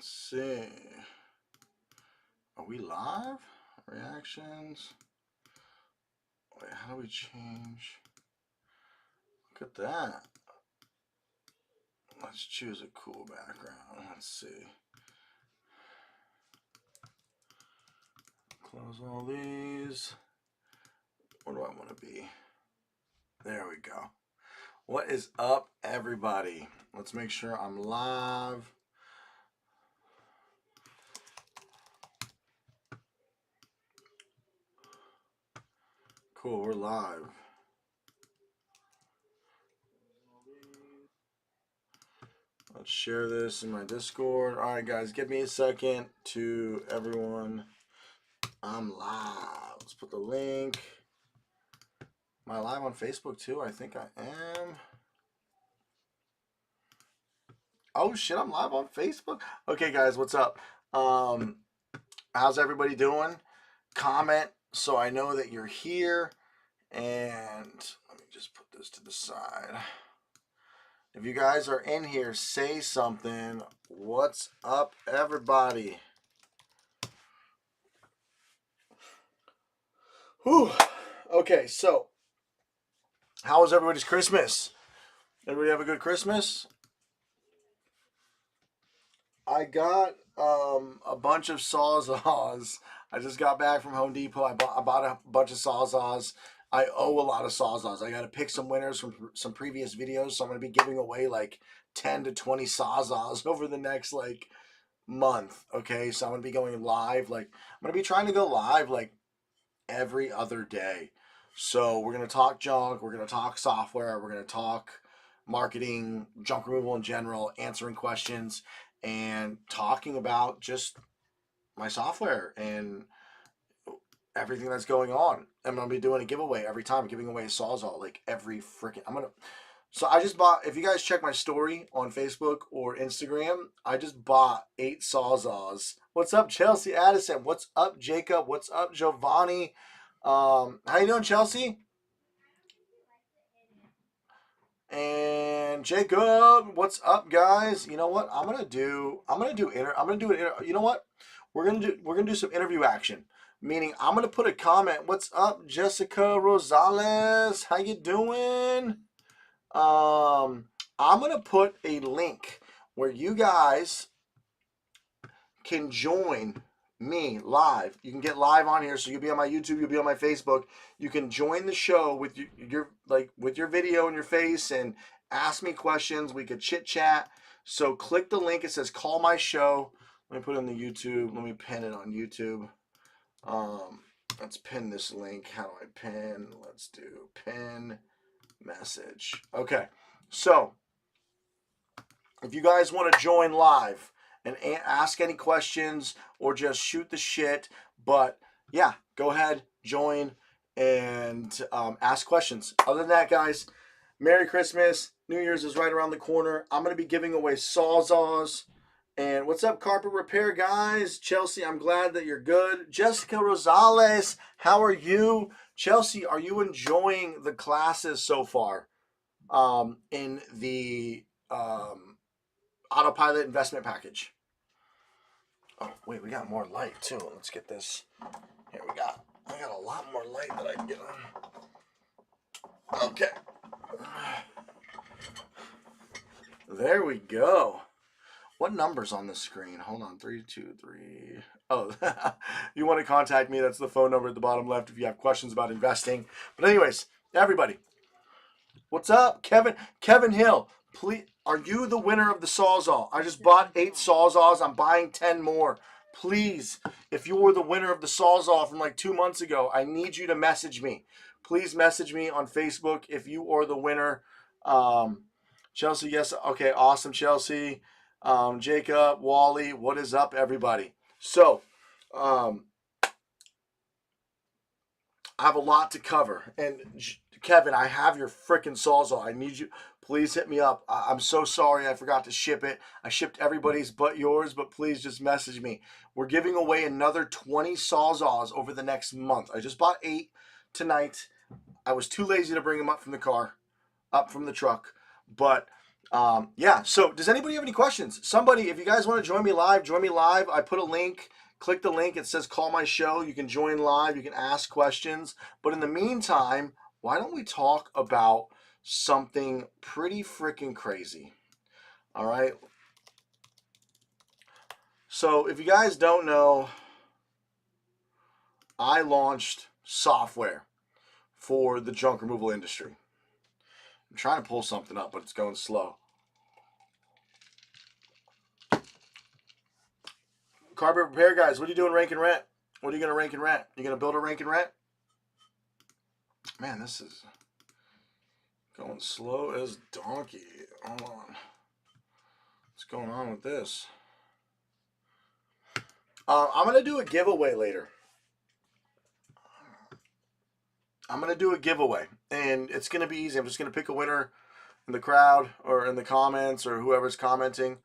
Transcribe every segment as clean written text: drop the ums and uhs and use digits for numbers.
Let's see. Are we live? Reactions. Wait, how do we change? Look at that. Let's choose a cool background. Let's see. Close all these. Where do I want to be? There we go. What is up, everybody? Let's make sure I'm live. Cool, we're live. Let's share this in my Discord. All right, guys, give me a second to everyone. I'm live. Let's put the link. Am I live on Facebook too? I think I am. Oh shit, I'm live on Facebook. Okay, guys, what's up? How's everybody doing? Comment so I know that you're here. And let me just put this to the side. If you guys are in here, say something. What's up, everybody? Whew. Okay, so how was everybody's Christmas? Everybody have a good Christmas? I got a bunch of Sawzalls. I just got back from Home Depot. I bought a bunch of Sawzalls. I owe a lot of Sawzalls. I got to pick some winners from some previous videos, so I'm going to be giving away like 10 to 20 Sawzalls over the next like month. Okay, so I'm going to be going live. Like I'm going to be trying to go live like every other day. So we're going to talk junk. We're going to talk software. We're going to talk marketing, junk removal in general, answering questions, and talking about just my software and everything that's going on. I'm going to be doing a giveaway every time, giving away a Sawzall, like every freaking, so I just bought, if you guys check my story on Facebook or Instagram, I just bought 8 Sawzalls. What's up, Chelsea Addison? What's up, Jacob? What's up, Giovanni? How you doing, Chelsea? And Jacob, what's up, guys? You know what? You know what? We're gonna do some interview action. Meaning, I'm gonna put a comment. What's up, Jessica Rosales? How you doing? I'm gonna put a link where you guys can join me live. You can get live on here, so you'll be on my YouTube, you'll be on my Facebook. You can join the show with with your video and your face and ask me questions. We could chit chat. So click the link. It says call my show. Let me put it on the YouTube. Let me pin it on YouTube. Let's pin this link. How do I pin? Let's do pin message. Okay. So if you guys want to join live and ask any questions or just shoot the shit, but yeah, go ahead, join, and ask questions. Other than that, guys, Merry Christmas. New Year's is right around the corner. I'm going to be giving away Sawzalls. And what's up, Carpet Repair, guys? Chelsea, I'm glad that you're good. Jessica Rosales, how are you? Chelsea, are you enjoying the classes so far in the autopilot investment package? Oh, wait, we got more light too. Let's get this. Here we got. I got a lot more light that I can get on. Okay. There we go. What number's on the screen? Hold on. 323. Oh, you want to contact me? That's the phone number at the bottom left if you have questions about investing. But anyways, everybody, what's up, Kevin? Kevin Hill, please. Are you the winner of the Sawzall? I just bought 8 Sawzalls. I'm buying 10 more. Please, if you were the winner of the Sawzall from like 2 months ago, I need you to message me. Please message me on Facebook if you are the winner. Chelsea, yes. Okay, awesome, Chelsea. Jacob, Wally, what is up, everybody? So, I have a lot to cover. And Kevin, I have your freaking Sawzall. I need you. Please hit me up. I'm so sorry I forgot to ship it. I shipped everybody's but yours, but please just message me. We're giving away another 20 Sawzalls over the next month. I just bought 8 tonight. I was too lazy to bring them up from the truck. But Yeah, so does anybody have any questions? Somebody, if you guys want to join me live, join me live. I put a link. Click the link. It says call my show. You can join live. You can ask questions. But in the meantime, why don't we talk about something pretty freaking crazy? All right. So if you guys don't know, I launched software for the junk removal industry. I'm trying to pull something up, but it's going slow. Carpet repair guys, what are you doing rank and rent? What are you going to rank and rent? You going to build a rank and rent? Man, this is going slow as donkey. Hold on. What's going on with this? I'm going to do a giveaway later. I'm going to do a giveaway, and it's going to be easy. I'm just going to pick a winner in the crowd or in the comments or whoever's commenting.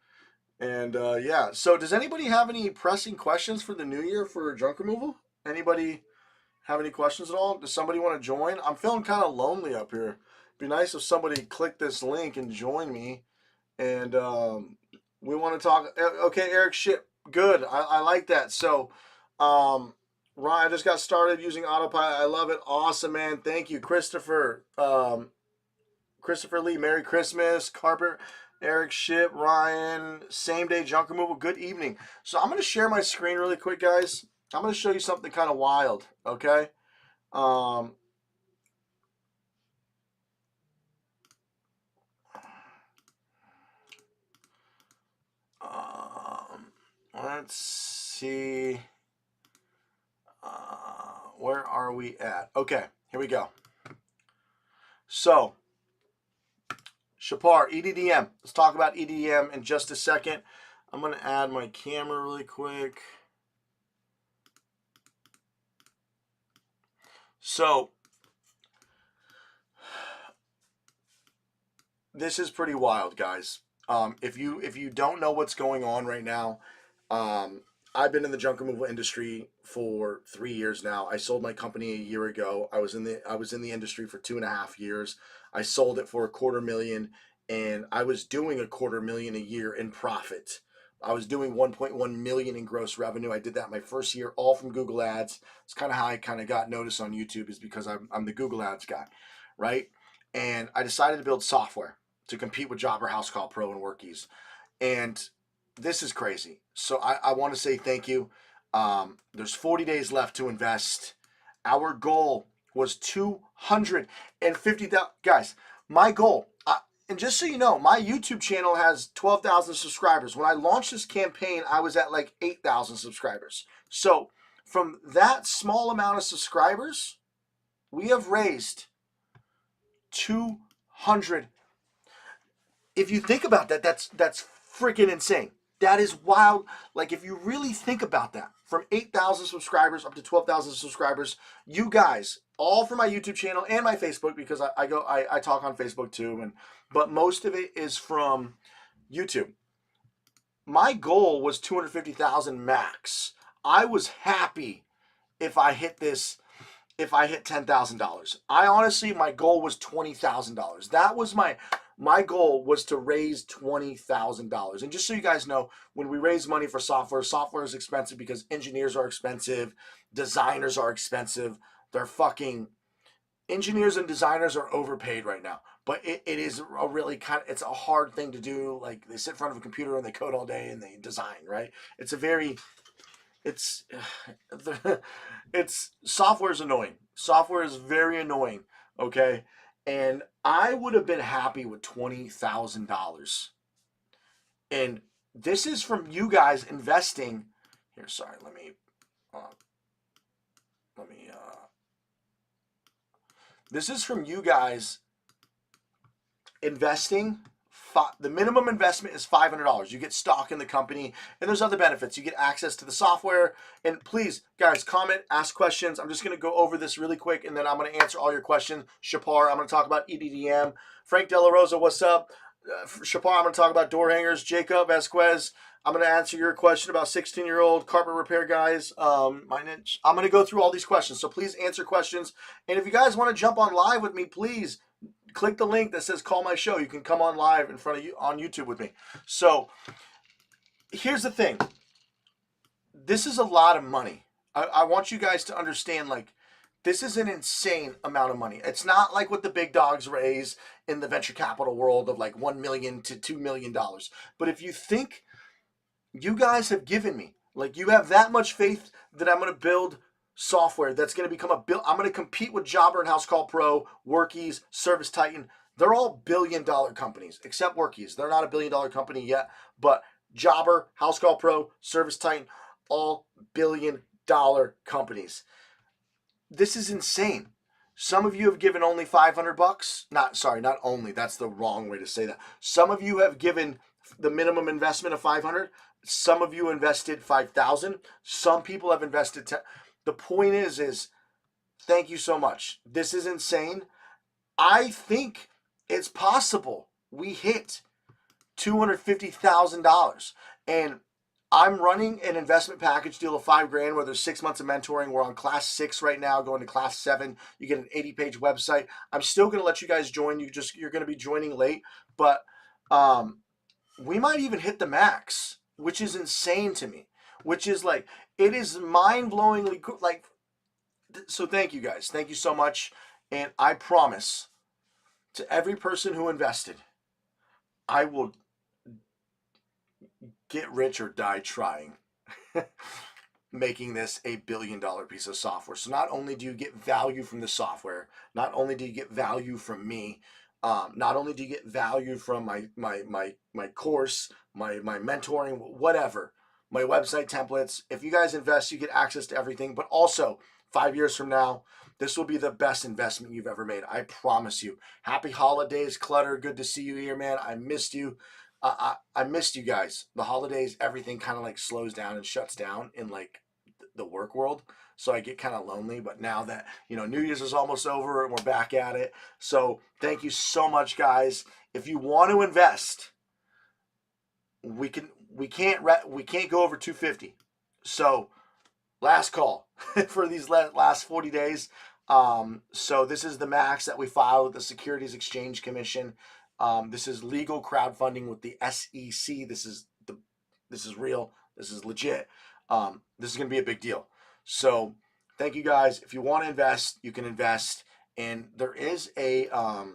And yeah, so does anybody have any pressing questions for the new year for junk removal? Anybody have any questions at all? Does somebody want to join? I'm feeling kind of lonely up here. It'd be nice if somebody clicked this link and join me. And we want to talk. Okay, Eric, shit, good. I like that. So, Ryan, I just got started using Autopilot. I love it. Awesome, man. Thank you, Christopher. Christopher Lee, Merry Christmas. Carpet, Eric Ship, Ryan, same day junk removal. Good evening. So I'm going to share my screen really quick, guys. I'm going to show you something kind of wild, okay? Let's see. Where are we at? Okay, here we go. So, Shapar, EDDM. Let's talk about EDDM in just a second. I'm going to add my camera really quick. So, this is pretty wild, guys. If you don't know what's going on right now, I've been in the junk removal industry for 3 years now. I sold my company a year ago. I was in the industry for 2.5 years. I sold it for $250,000, and I was doing $250,000 a year in profit. I was doing 1.1 million in gross revenue. I did that my first year, all from Google Ads. It's kind of how I kind of got noticed on YouTube, is because I'm the Google Ads guy, right? And I decided to build software to compete with Jobber, Housecall Pro, and Workies. And this is crazy. So I want to say thank you. There's 40 days left to invest. Our goal was 250,000. Guys, my goal, and just so you know, my YouTube channel has 12,000 subscribers. When I launched this campaign, I was at like 8,000 subscribers. So from that small amount of subscribers, we have raised 200. If you think about that, that's freaking insane. That is wild. Like, if you really think about that, from 8,000 subscribers up to 12,000 subscribers, you guys, all from my YouTube channel and my Facebook, because I talk on Facebook too, but most of it is from YouTube. My goal was 250,000 max. I was happy if I hit this, if I hit $10,000. I honestly, my goal was $20,000. That was my goal, was to raise $20,000. And just so you guys know, when we raise money for software, software is expensive because engineers are expensive, designers are expensive. They're fucking, engineers and designers are overpaid right now. But it is a really it's a hard thing to do. Like, they sit in front of a computer and they code all day and they design, right? It's a very, it's software is annoying. Software is very annoying, okay? And I would have been happy with $20,000. And this is from you guys investing here. Sorry, let me this is from you guys investing. The minimum investment is $500. You get stock in the company, and there's other benefits. You get access to the software. And please, guys, comment, ask questions. I'm just going to go over this really quick, and then I'm going to answer all your questions. Shapar, I'm going to talk about EDDM. Frank De La Rosa, what's up? Shapar, I'm going to talk about door hangers. Jacob Vasquez, I'm going to answer your question about 16-year-old carpet repair guys. I'm going to go through all these questions, so please answer questions. And if you guys want to jump on live with me, please click the link that says call my show. You can come on live in front of you on YouTube with me. So here's the thing. This is a lot of money. I want you guys to understand, like, this is an insane amount of money. It's not like what the big dogs raise in the venture capital world of like $1 million to $2 million. But if you think you guys have given me, like, you have that much faith that I'm going to build software that's going to become I'm going to compete with Jobber and Housecall Pro, Workies, Service Titan. They're all billion-dollar companies, except Workies. They're not a billion-dollar company yet, but Jobber, Housecall Pro, Service Titan, all billion-dollar companies. This is insane. Some of you have given only $500. Not only. That's the wrong way to say that. Some of you have given the minimum investment of $500. Some of you invested $5,000. Some people have invested The point is thank you so much. This is insane. I think it's possible we hit $250,000. And I'm running an investment package deal of $5,000 where there's 6 months of mentoring. We're on class 6 right now, going to class 7. You get an 80-page website. I'm still going to let you guys join. You're going to be joining late, but we might even hit the max, which is insane to me. Which is like, it is mind-blowingly cool. Like, so thank you guys. Thank you so much. And I promise to every person who invested, I will get rich or die trying making this a billion-dollar piece of software. So not only do you get value from the software, not only do you get value from me, not only do you get value from my course, my mentoring, whatever, my website templates. If you guys invest, you get access to everything. But also, 5 years from now, this will be the best investment you've ever made. I promise you. Happy holidays, Clutter. Good to see you here, man. I missed you. I missed you guys. The holidays, everything kind of like slows down and shuts down in like the work world. So I get kind of lonely. But now that, New Year's is almost over and we're back at it. So thank you so much, guys. If you want to invest, we can't go over 250. So last call for these last 40 days. So this is the max that we filed with the Securities Exchange Commission. This is legal crowdfunding with the SEC. This is real. This is legit. This is going to be a big deal. So thank you guys. If you want to invest, you can invest. And there is an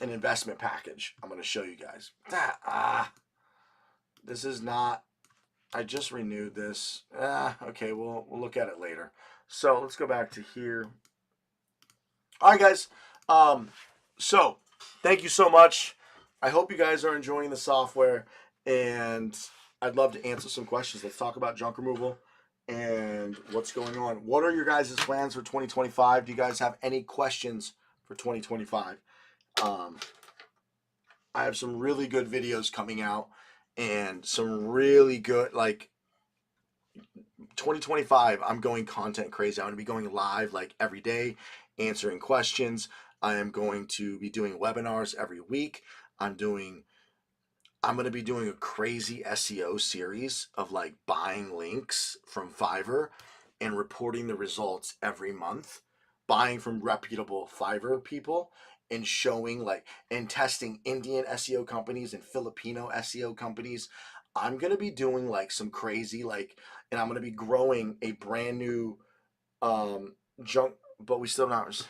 investment package I'm going to show you guys. This is not, I just renewed this. Okay, we'll look at it later. So let's go back to here. All right, guys. So thank you so much. I hope you guys are enjoying the software, and I'd love to answer some questions. Let's talk about junk removal and what's going on. What are your guys' plans for 2025? Do you guys have any questions for 2025? I have some really good videos coming out and some really good, like, 2025, I'm going content crazy. I'm going to be going live like every day, answering questions. I am going to be doing webinars every week. I'm going to be doing a crazy SEO series of like buying links from Fiverr and reporting the results every month, buying from reputable Fiverr people and showing and testing Indian SEO companies and Filipino SEO companies. I'm going to be doing like some crazy, and I'm going to be growing a brand new junk, but we still not.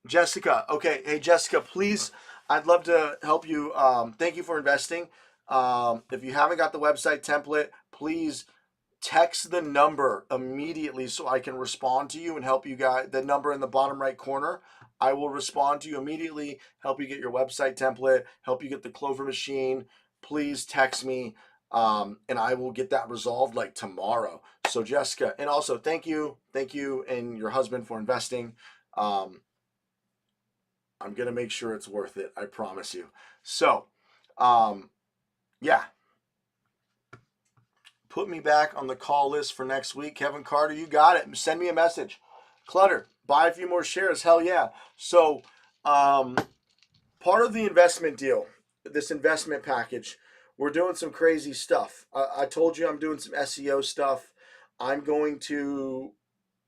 Jessica. Okay. Hey, Jessica, please, I'd love to help you. Thank you for investing. If you haven't got the website template, please text the number immediately so I can respond to you and help you guys. The number in the bottom right corner. I will respond to you immediately, help you get your website template, help you get the Clover machine. Please text me, and I will get that resolved like tomorrow. So Jessica, and also thank you and your husband for investing. I'm going to make sure it's worth it. I promise you. So, yeah. Put me back on the call list for next week. Kevin Carter, you got it. Send me a message. Clutter, buy a few more shares. Hell yeah. So, part of the investment deal, this investment package, we're doing some crazy stuff. I told you I'm doing some SEO stuff. I'm going to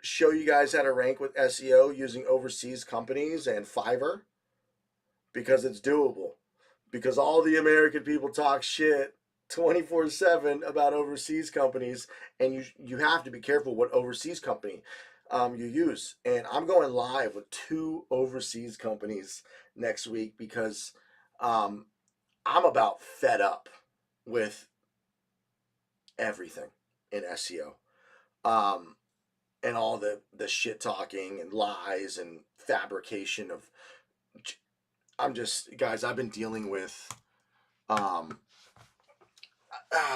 show you guys how to rank with SEO using overseas companies and Fiverr, because it's doable. Because all the American people talk shit 24/7 about overseas companies, and you have to be careful what overseas company you use. And I'm going live with 2 overseas companies next week because I'm about fed up with everything in SEO. And all the shit talking and lies and fabrication of. Guys, I've been dealing with a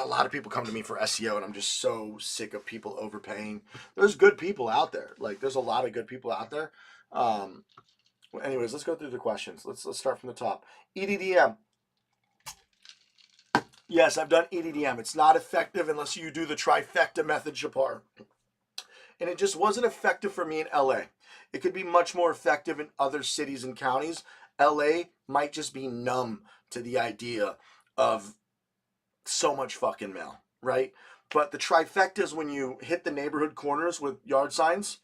lot of people come to me for SEO, and I'm just so sick of people overpaying. There's good people out there. Like, there's a lot of good people out there. Anyways, let's go through the questions. Let's start from the top. EDDM. Yes, I've done EDDM. It's not effective unless you do the trifecta method, Shapar. And it just wasn't effective for me in LA. It could be much more effective in other cities and counties. LA might just be numb to the idea of so much fucking mail, right? But the trifecta is when you hit the neighborhood corners with yard signs,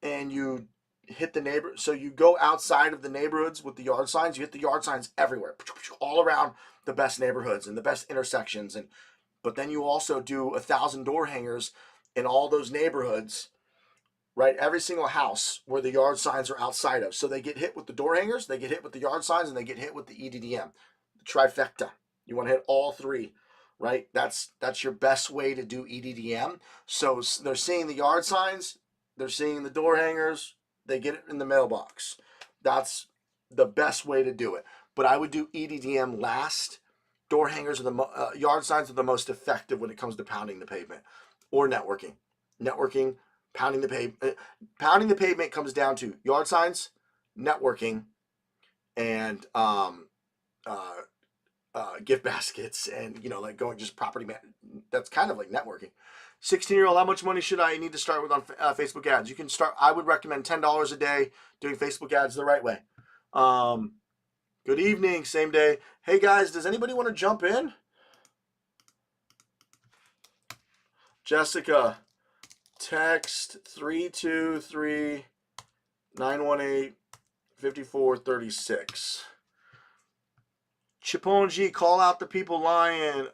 and you hit the neighbor. So you go outside of the neighborhoods with the yard signs. You hit the yard signs everywhere, all around the best neighborhoods and the best intersections. But then you also do 1,000 door hangers in all those neighborhoods, right? Every single house where the yard signs are outside of. So they get hit with the door hangers, they get hit with the yard signs, and they get hit with the EDDM, the trifecta. You want to hit all 3, right? That's your best way to do EDDM. So they're seeing the yard signs, they're seeing the door hangers, they get it in the mailbox. That's the best way to do it. But I would do EDDM last. Door hangers are yard signs are the most effective when it comes to pounding the pavement or networking. Networking, pounding the pavement. Pounding the pavement comes down to yard signs, networking, and gift baskets, and like going just property man. That's kind of like networking. 16-year-old, how much money should I need to start with on Facebook ads? You can start. I would recommend $10 a day doing Facebook ads the right way. Good evening, same day. Hey guys, does anybody want to jump in? Jessica, text 323-918-5436. Chiponji, call out the people lying.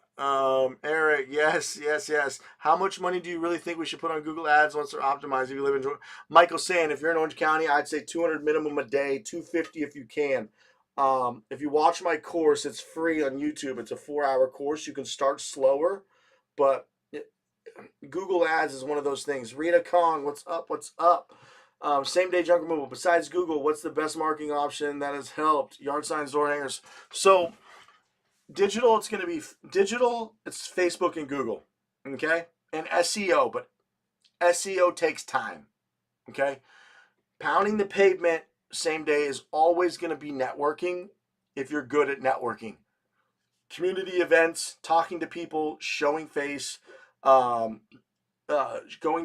Eric, yes. How much money do you really think we should put on Google Ads once they're optimized? If you live in Michael saying, if you're in Orange County, I'd say 200 minimum a day, 250 if you can. If you watch my course, it's free on YouTube. It's a 4-hour course. You can start slower, but Google Ads is one of those things. Rita Kong, what's up? Same day junk removal. Besides Google, what's the best marketing option that has helped? Yard signs, door hangers. So digital, it's going to be digital. It's Facebook and Google, okay, and SEO. But SEO takes time, okay. Pounding the pavement same day is always going to be networking if you're good at networking. Community events, talking to people, showing face. Going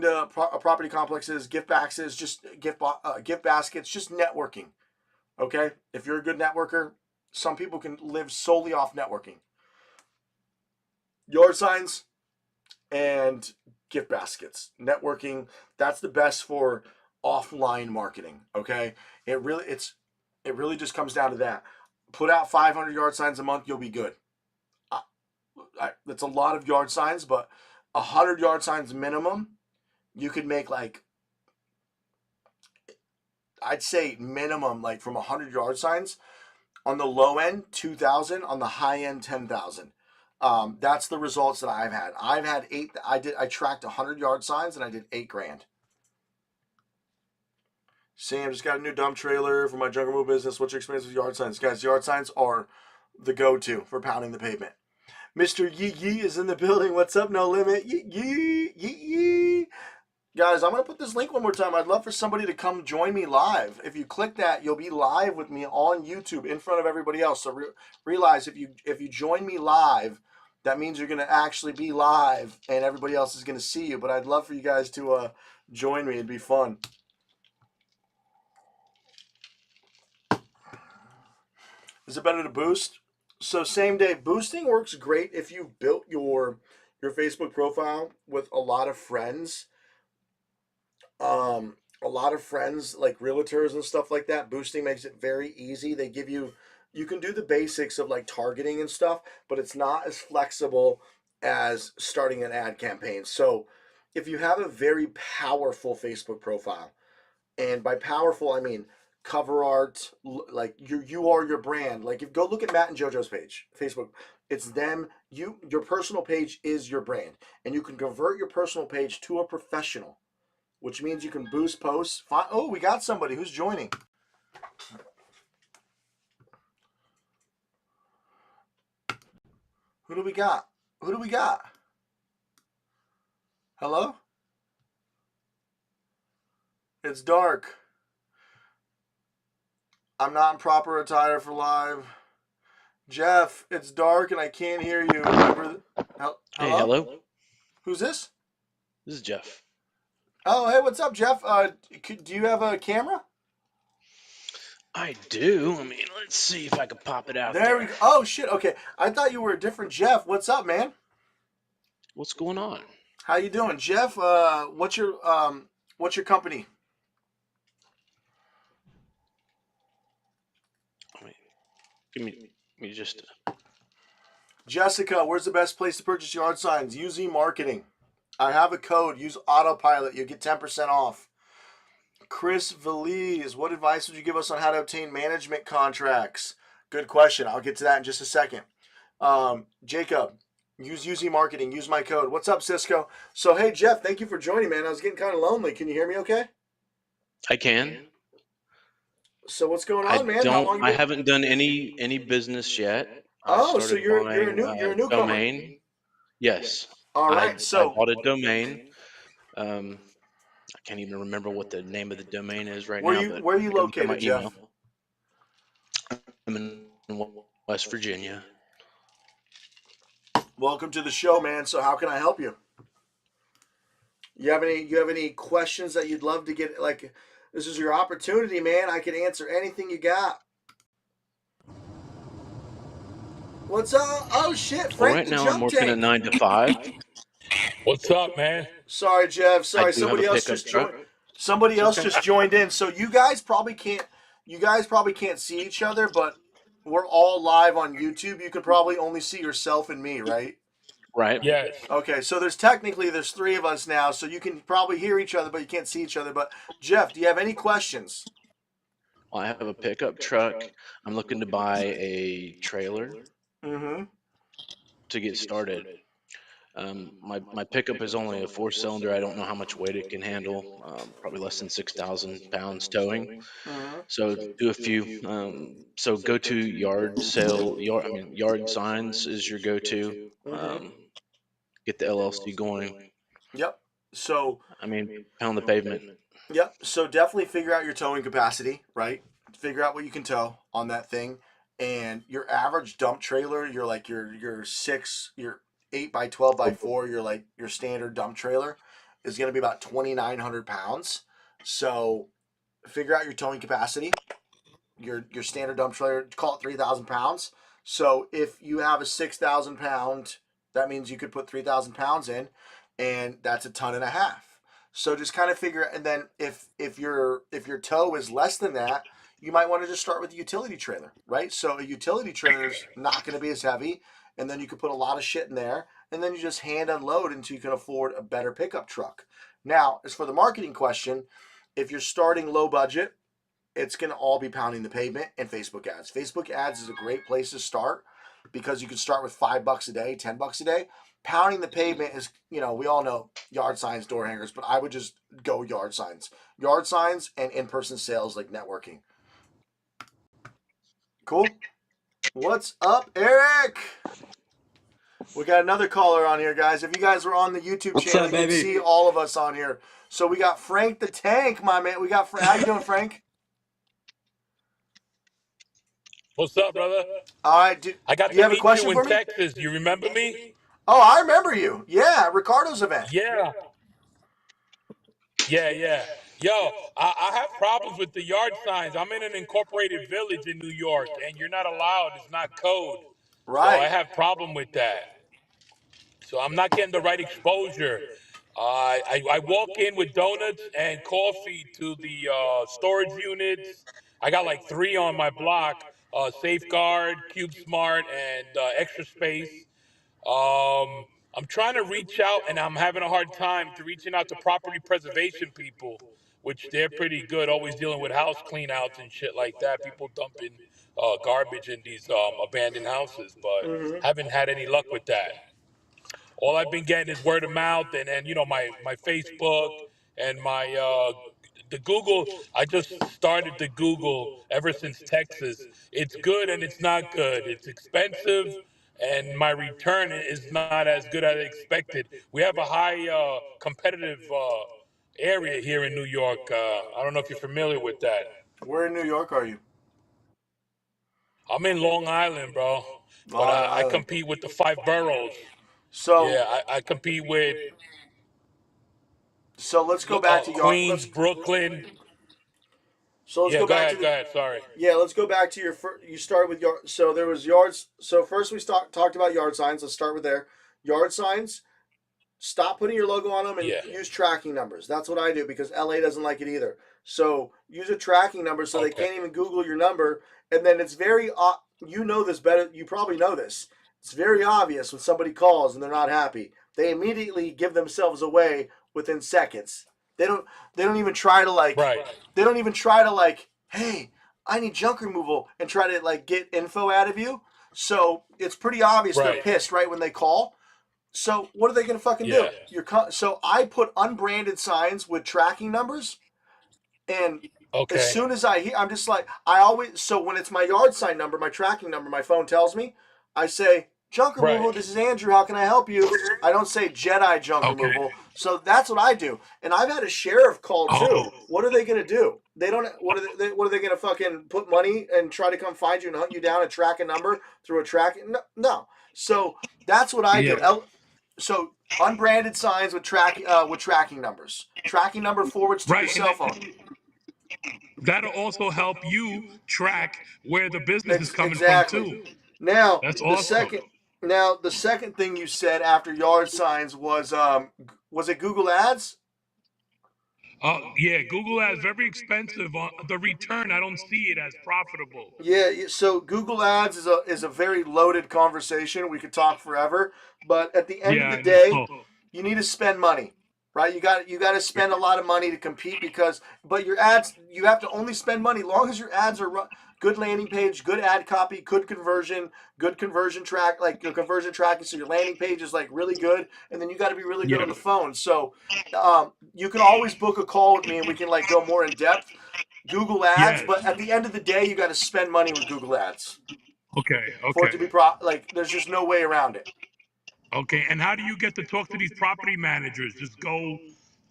to property complexes, gift baskets, just gift baskets, just networking. Okay, if you're a good networker, some people can live solely off networking. Yard signs and gift baskets, networking. That's the best for offline marketing. Okay, it really just comes down to that. Put out 500 yard signs a month, you'll be good. That's a lot of yard signs, but 100 yard signs minimum, you could make like, I'd say minimum, like from 100 yard signs, on the low end 2,000, on the high end 10,000. That's the results that I've had. I've had 8. I tracked 100 yard signs and I did $8,000. Sam, just got a new dump trailer for my junk removal business. What's your experience with yard signs? Guys, yard signs are the go-to for pounding the pavement. Mr. Yee Yee is in the building. What's up, No Limit? Yee Yee, Yee Yee. Guys, I'm going to put this link one more time. I'd love for somebody to come join me live. If you click that, you'll be live with me on YouTube in front of everybody else. So realize if you join me live, that means you're going to actually be live and everybody else is going to see you. But I'd love for you guys to join me. It'd be fun. Is it better to boost? So same day boosting works great if you've built your Facebook profile with a lot of friends A lot of friends, like realtors and stuff like that, boosting makes it very easy. They give you, you can do the basics of like targeting and stuff, but it's not as flexible as starting an ad campaign. So if you have a very powerful Facebook profile, and by powerful I mean cover art, like you are your brand. Like if go look at Matt and JoJo's page, Facebook, it's them. Your personal page is your brand, and you can convert your personal page to a professional, which means you can boost posts. Oh, we got somebody who's joining. Who do we got? Who do we got? Hello? It's dark. I'm not in proper attire for live. Jeff, it's dark and I can't hear you. Remember? Hello? Hey, hello. Who's this? This is Jeff. Oh, hey, what's up, Jeff? Do you have a camera? I do. I mean, let's see if I can pop it out there. There we go. Oh shit. Okay, I thought you were a different Jeff. What's up, man? What's going on? How you doing, Jeff? What's your company? Wait, give me just. Jessica, where's the best place to purchase yard signs? UZ Marketing. I have a code. Use Autopilot. You get 10% off. Chris Veliz, what advice would you give us on how to obtain management contracts? Good question. I'll get to that in just a second. Jacob, use UZ Marketing. Use my code. What's up, Cisco? So, hey, Jeff, thank you for joining, man. I was getting kind of lonely. Can you hear me okay? I can. So what's going on, man? How long I haven't done any business yet. Oh, so you're a newcomer. Domain. Yes. All right. I bought a domain. I can't even remember what the name of the domain is right now. Where are you located, Jeff? I'm in West Virginia. Welcome to the show, man. So how can I help you? You have any questions that you'd love to get? Like, this is your opportunity, man. I can answer anything you got. What's up? Oh shit, Frank. Well, right now I'm working a 9 to 5. What's up, man? Sorry, Jeff. Sorry, somebody else just joined. Somebody else just joined in. So you guys probably can't see each other, but we're all live on YouTube. You can probably only see yourself and me, right? Right. Yes. Okay, so there's three of us now, so you can probably hear each other, but you can't see each other. But Jeff, do you have any questions? Well, I have a pickup truck. I'm looking to buy a trailer to get started. My pickup is only a 4-cylinder. I don't know how much weight it can handle. Probably less than 6,000 pounds towing. So do a few. So go to yard signs is your go-to. Get the LLC going. Yep. So pound the pavement. Yep. So definitely figure out your towing capacity, right? Figure out what you can tow on that thing, and your average dump trailer, your 8 by 12 by 4, your standard dump trailer is going to be about 2,900 pounds. So figure out your towing capacity. Your standard dump trailer, call it 3,000 pounds. So if you have a 6,000 pound, that means you could put 3,000 pounds in, and that's a ton and a half. So just kind of figure, and then if your tow is less than that, you might want to just start with a utility trailer, right? So a utility trailer is not going to be as heavy, and then you could put a lot of shit in there, and then you just hand unload until you can afford a better pickup truck. Now, as for the marketing question, if you're starting low budget, it's going to all be pounding the pavement and Facebook ads. Facebook ads is a great place to start because you can start with $5 a day, $10 a day. Pounding the pavement is, we all know yard signs, door hangers, but I would just go yard signs and in-person sales like networking. Cool. What's up, Eric? We got another caller on here, guys. If you guys were on the YouTube channel, you can see all of us on here. So we got Frank the Tank, my man. We got Frank. How you doing, Frank? What's up, brother? All right. I got to meet you in Texas. You remember me? Oh, I remember you. Yeah, Ricardo's event. Yeah. Yo, I have problems with the yard signs. I'm in an incorporated village in New York, and you're not allowed. It's not code. Right. So I have problem with that. So I'm not getting the right exposure. I walk in with donuts and coffee to the storage units. I got like 3 on my block: Safeguard, Cube Smart, and Extra Space. I'm trying to reach out, and I'm having a hard time to reaching out to property preservation people, which they're pretty good, always dealing with house clean outs and shit like that. People dumping garbage in these abandoned houses, but haven't had any luck with that. All I've been getting is word of mouth, and my Facebook and my the Google. I just started the Google ever since Texas. It's good and it's not good. It's expensive, and my return is not as good as expected. We have a high competitive area here in New York. I don't know if you're familiar with that. Where in New York are you? I'm in Long Island, bro, but Long I Island. compete with the 5 boroughs. So Yeah, I compete with let's go back to yard. Queens, Brooklyn. Let's Yeah, go go back to ahead, the. go ahead. Sorry. Yeah, let's go back to your first. You started with yard. So there was yards. So first we talked about yard signs. Let's start with there. Yard signs. Stop putting your logo on them and Yeah. use tracking numbers. That's what I do because LA doesn't like it either. So use a tracking number so they Okay. can't even Google your number. And then it's very, you know this better. You probably know this. It's very obvious when somebody calls and they're not happy. They immediately give themselves away within seconds. They don't. They don't even try to like. Right. They don't even try to like. Hey, I need junk removal and try to like get info out of you. So it's pretty obvious they're Right. pissed right when they call. So what are they going to fucking do? Yeah. So I put unbranded signs with tracking numbers, and as Okay. soon as I hear, I'm just like I always. So when it's my yard sign number, my tracking number, my phone tells me, I say junk removal. Right. This is Andrew. How can I help you? I don't say Jedi junk Okay. removal. So that's what I do. And I've had a sheriff call too. Oh. What are they going to do? They don't. What are they going to fucking put money and try to come find you and hunt you down and track a number through a tracking? No. So that's what I do. Yeah. So unbranded signs with tracking numbers. Tracking number forwards to your Right. cell phone. That'll also help you track where the business is coming Exactly. from too. Now That's the awesome. second thing you said after yard signs was it Google Ads? Yeah, Google Ads very expensive. On the return, I don't see it as profitable. Yeah, so Google Ads is a very loaded conversation. We could talk forever, but at the end of Yeah, the I day, know. you need to spend money, right? You got to spend a lot of money to compete but your ads, you have to only spend money long as your ads are good landing page, good ad copy, good conversion track, like your conversion tracking. So your landing page is like really good, and then you got to be really good Yeah. on the phone. So you can always book a call with me, and we can like go more in depth. Google Ads, Yes. but at the end of the day, you got to spend money with Google Ads Okay. for it to Okay. be like. There's just no way around it. Okay. And how do you get to talk to these property managers? Just go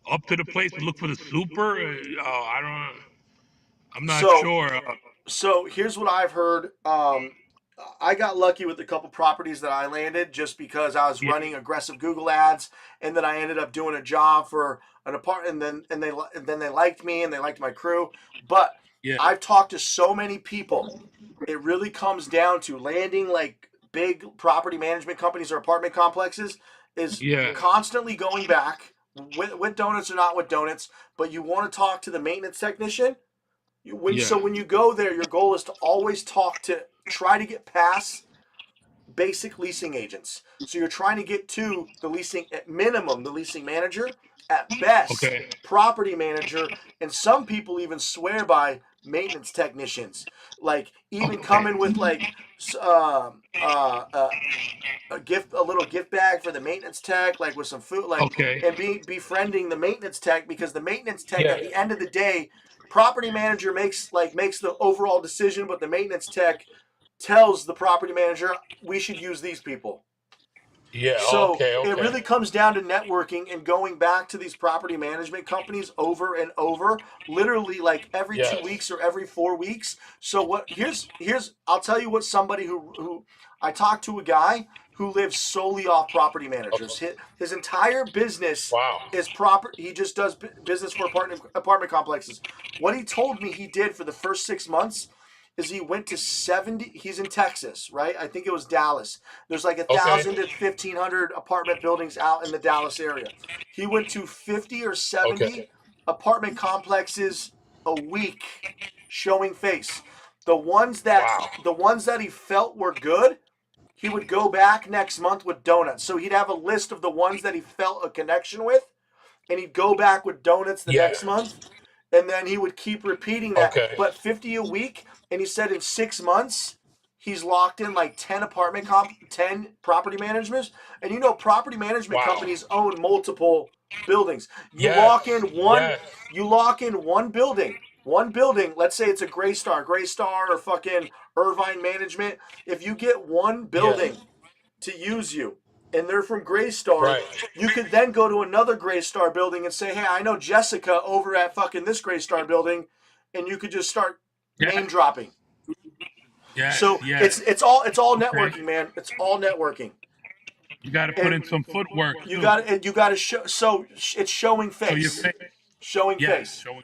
up to the place and look for the super? I don't. I'm not So, sure. here's what I've heard. I got lucky with a couple properties that I landed just because I was Yeah. running aggressive Google Ads, and then I ended up doing a job for an apartment, and then they liked me and they liked my crew. But Yeah. I've talked to so many people. It really comes down to landing like big property management companies or apartment complexes is Yeah. constantly going back with donuts or not with donuts, but you want to talk to the maintenance technician. So when you go there, your goal is to always try to get past basic leasing agents. So you're trying to get to the leasing, at minimum, the leasing manager, at best, Okay. property manager, and some people even swear by maintenance technicians. Like even come in with like a little gift bag for the maintenance tech, like with some food, like, Okay. and befriending the maintenance tech, because the maintenance tech Yeah. at the end of the day, property manager makes the overall decision, but the maintenance tech tells the property manager we should use these people. Yeah. So Okay. it Okay. really comes down to networking and going back to these property management companies over and over, literally like every 2 Yes. weeks or every 4 weeks. So here's I'll tell you what somebody who I talked to a guy who lives solely off property managers. His entire business Wow. is proper. He just does business for apartment complexes. What he told me he did for the first 6 months is he went to 70. He's in Texas, right? I think it was Dallas. There's like Okay. 1,000 to 1,500 apartment buildings out in the Dallas area. He went to 50 or 70 Okay. apartment complexes a week, showing face. The ones that Wow. he felt were good, he would go back next month with donuts. So he'd have a list of the ones that he felt a connection with, and he'd go back with donuts the Yeah. next month, and then he would keep repeating that. Okay. But 50 a week, and he said in 6 months he's locked in like 10 10 property managements. And you know, property management Wow. companies own multiple buildings. You Yes. lock in one Yes. you lock in one building. One building, let's say it's a Greystar or fucking Irvine Management. If you get one building Yes. to use you, and they're from Greystar, Right. you could then go to another Greystar building and say, hey, I know Jessica over at fucking this Greystar building, and you could just start Yes. name dropping. Yes. So Yes. it's all Okay. networking, man. It's all networking. You got to put in some footwork You too. got to show. So it's showing So your face, face. showing Yes. face, Showing.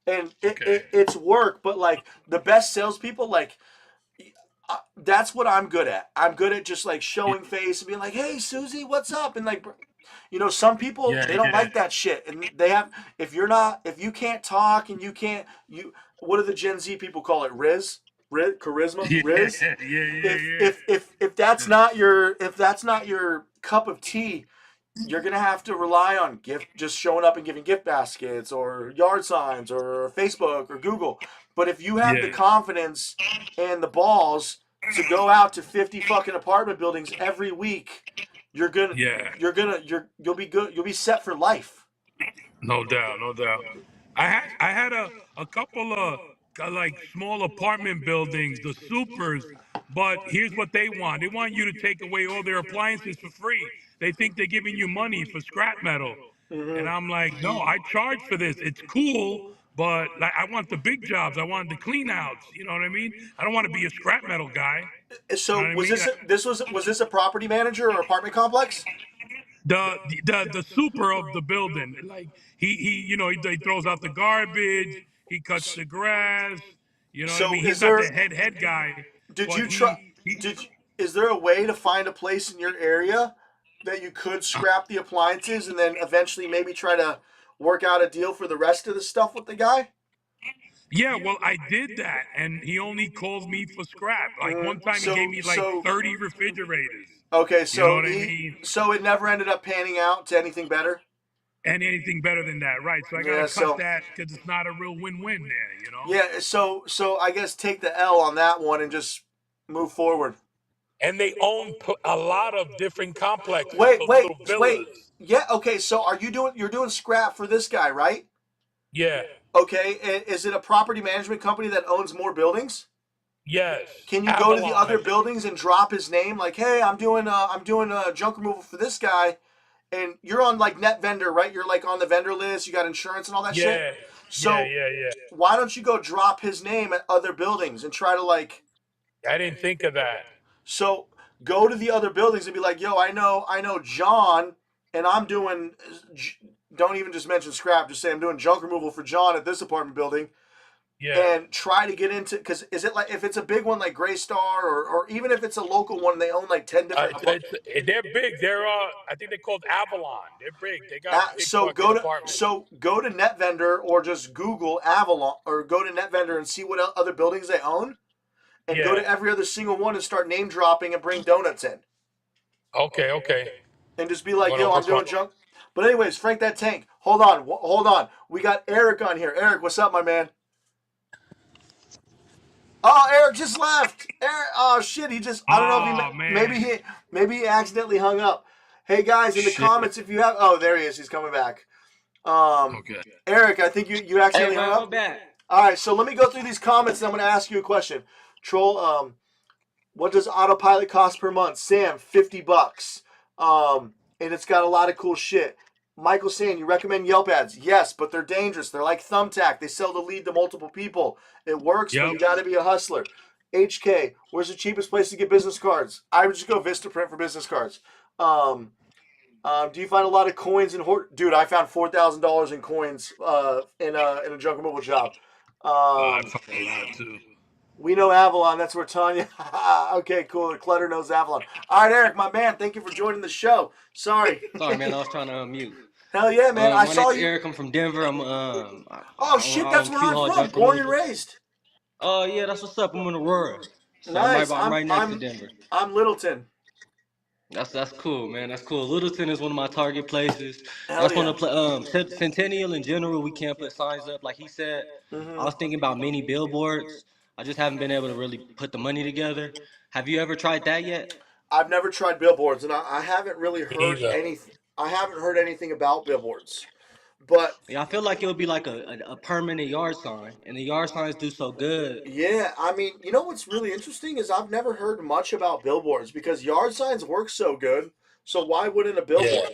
and Okay. it's work. But like the best salespeople, like that's what I'm good at. I'm good at just like showing face and being like, "Hey, Susie, what's up?" And like, you know, some people Yeah. they don't Yeah. like that shit, and they have if you can't talk and you what do the Gen Z people call it? Charisma, Yeah. Riz. Yeah. Yeah. If that's not your cup of tea, you're gonna have to rely on just showing up and giving gift baskets or yard signs or Facebook or Google. But if you have the Yeah. confidence and the balls to go out to 50 fucking apartment buildings every week, you'll be good. You'll be set for life. No doubt. No doubt. I had a couple of like small apartment buildings, the supers, but here's what they want. They want you to take away all their appliances for free. They think they're giving you money for scrap metal. And I'm like, no, I charge for this. It's cool, but like I want the big jobs. I want the clean outs. You know what I mean? I don't want to be a scrap metal guy. You know So what I mean? was this a property manager or apartment complex? The super of the building. Like he throws out the garbage, he cuts the grass. You know what I So mean? He's not the head guy, did but you try he did is there a way to find a place in your area that you could scrap the appliances and then eventually maybe try to work out a deal for the rest of the stuff with the guy? yeah, well, I did that, and he only called me for scrap. Like one time, he gave So me like 30 refrigerators. okay, You know so what I mean? so it never ended up panning out to anything better. And anything better than that, right? So I gotta Yeah, cut so that because it's not a real win-win there. You know? yeah, so I guess take the L on that one and just move forward. And they own a lot of different complexes, Wait, those wait, little wait. villas. Yeah, okay, so you're doing scrap for this guy, right? Yeah. Okay, and is it a property management company that owns more buildings? Yes. Can you go to the Avalon, I other think. buildings and drop his name? Like, hey, I'm doing junk removal for this guy, and you're on like Net Vendor, right? You're like on the vendor list. You got insurance and all that shit. Yeah. So Yeah. why don't you go drop his name at other buildings and try to like I didn't think of that. so go to the other buildings and be like, yo, I know John, and I'm doing. Don't even just mention scrap. Just say I'm doing junk removal for John at this apartment building. Yeah. And try to get into because is it like if it's a big one like Greystar or even if it's a local one they own like 10 different They're big. They're I think they're called Avalon. They're big. They got big so fucking apartments. go to Netvendor or just Google Avalon or go to Netvendor and see what other buildings they own and go Yeah. to every other single one and start name dropping and bring donuts in Okay. and just be like, Gonna yo, I'm work doing on- junk. But anyways, Frank that tank. Hold on. We got Eric on here. Eric, what's up, my man? Oh, Eric just left. Eric, oh shit, he just I don't know if Oh, he man. maybe he accidentally hung up. Hey guys, in the Shit. comments if you have there he is, he's coming back. Okay. Eric, I think you accidentally Hey, hung man, up. I'm back. All right, so let me go through these comments and I'm going to ask you a question. Troll, what does autopilot cost per month? Sam, $50. And it's got a lot of cool shit. Michael saying, you recommend Yelp ads? Yes, but they're dangerous. They're like Thumbtack. They sell the lead to multiple people. It works, but Yep. you got to be a hustler. HK, where's the cheapest place to get business cards? I would just go Vistaprint for business cards. Do you find a lot of coins in dude? I found $4,000 in coins in a junk removal job. I found a lot too. We know Avalon. That's where Tanya. Okay, cool. Clutter knows Avalon. All right, Eric, my man. Thank you for joining the show. Sorry. Sorry, man. I was trying to unmute. Hell yeah, man. I My saw name's you. Eric. I'm from Denver. Oh shit, that's I'm where Q I'm Hall from. Junkie Born and Movement. raised. Oh yeah, that's what's up. I'm in Aurora, so Nice. I'm right next to Denver. I'm Littleton. That's cool, man. That's cool. Littleton is one of my target places. Hell That's one yeah. of the Centennial in general. We can't put signs up, like he said. I was thinking about mini billboards. I just haven't been able to really put the money together. Have you ever tried that yet? I've never tried billboards, and I haven't really Me heard neither. anything. I haven't heard anything about billboards, but Yeah, I feel like it would be like a permanent yard sign, and the yard signs do so good. yeah, I mean, you know what's really interesting is I've never heard much about billboards because yard signs work so good. So why wouldn't a Yeah. billboard,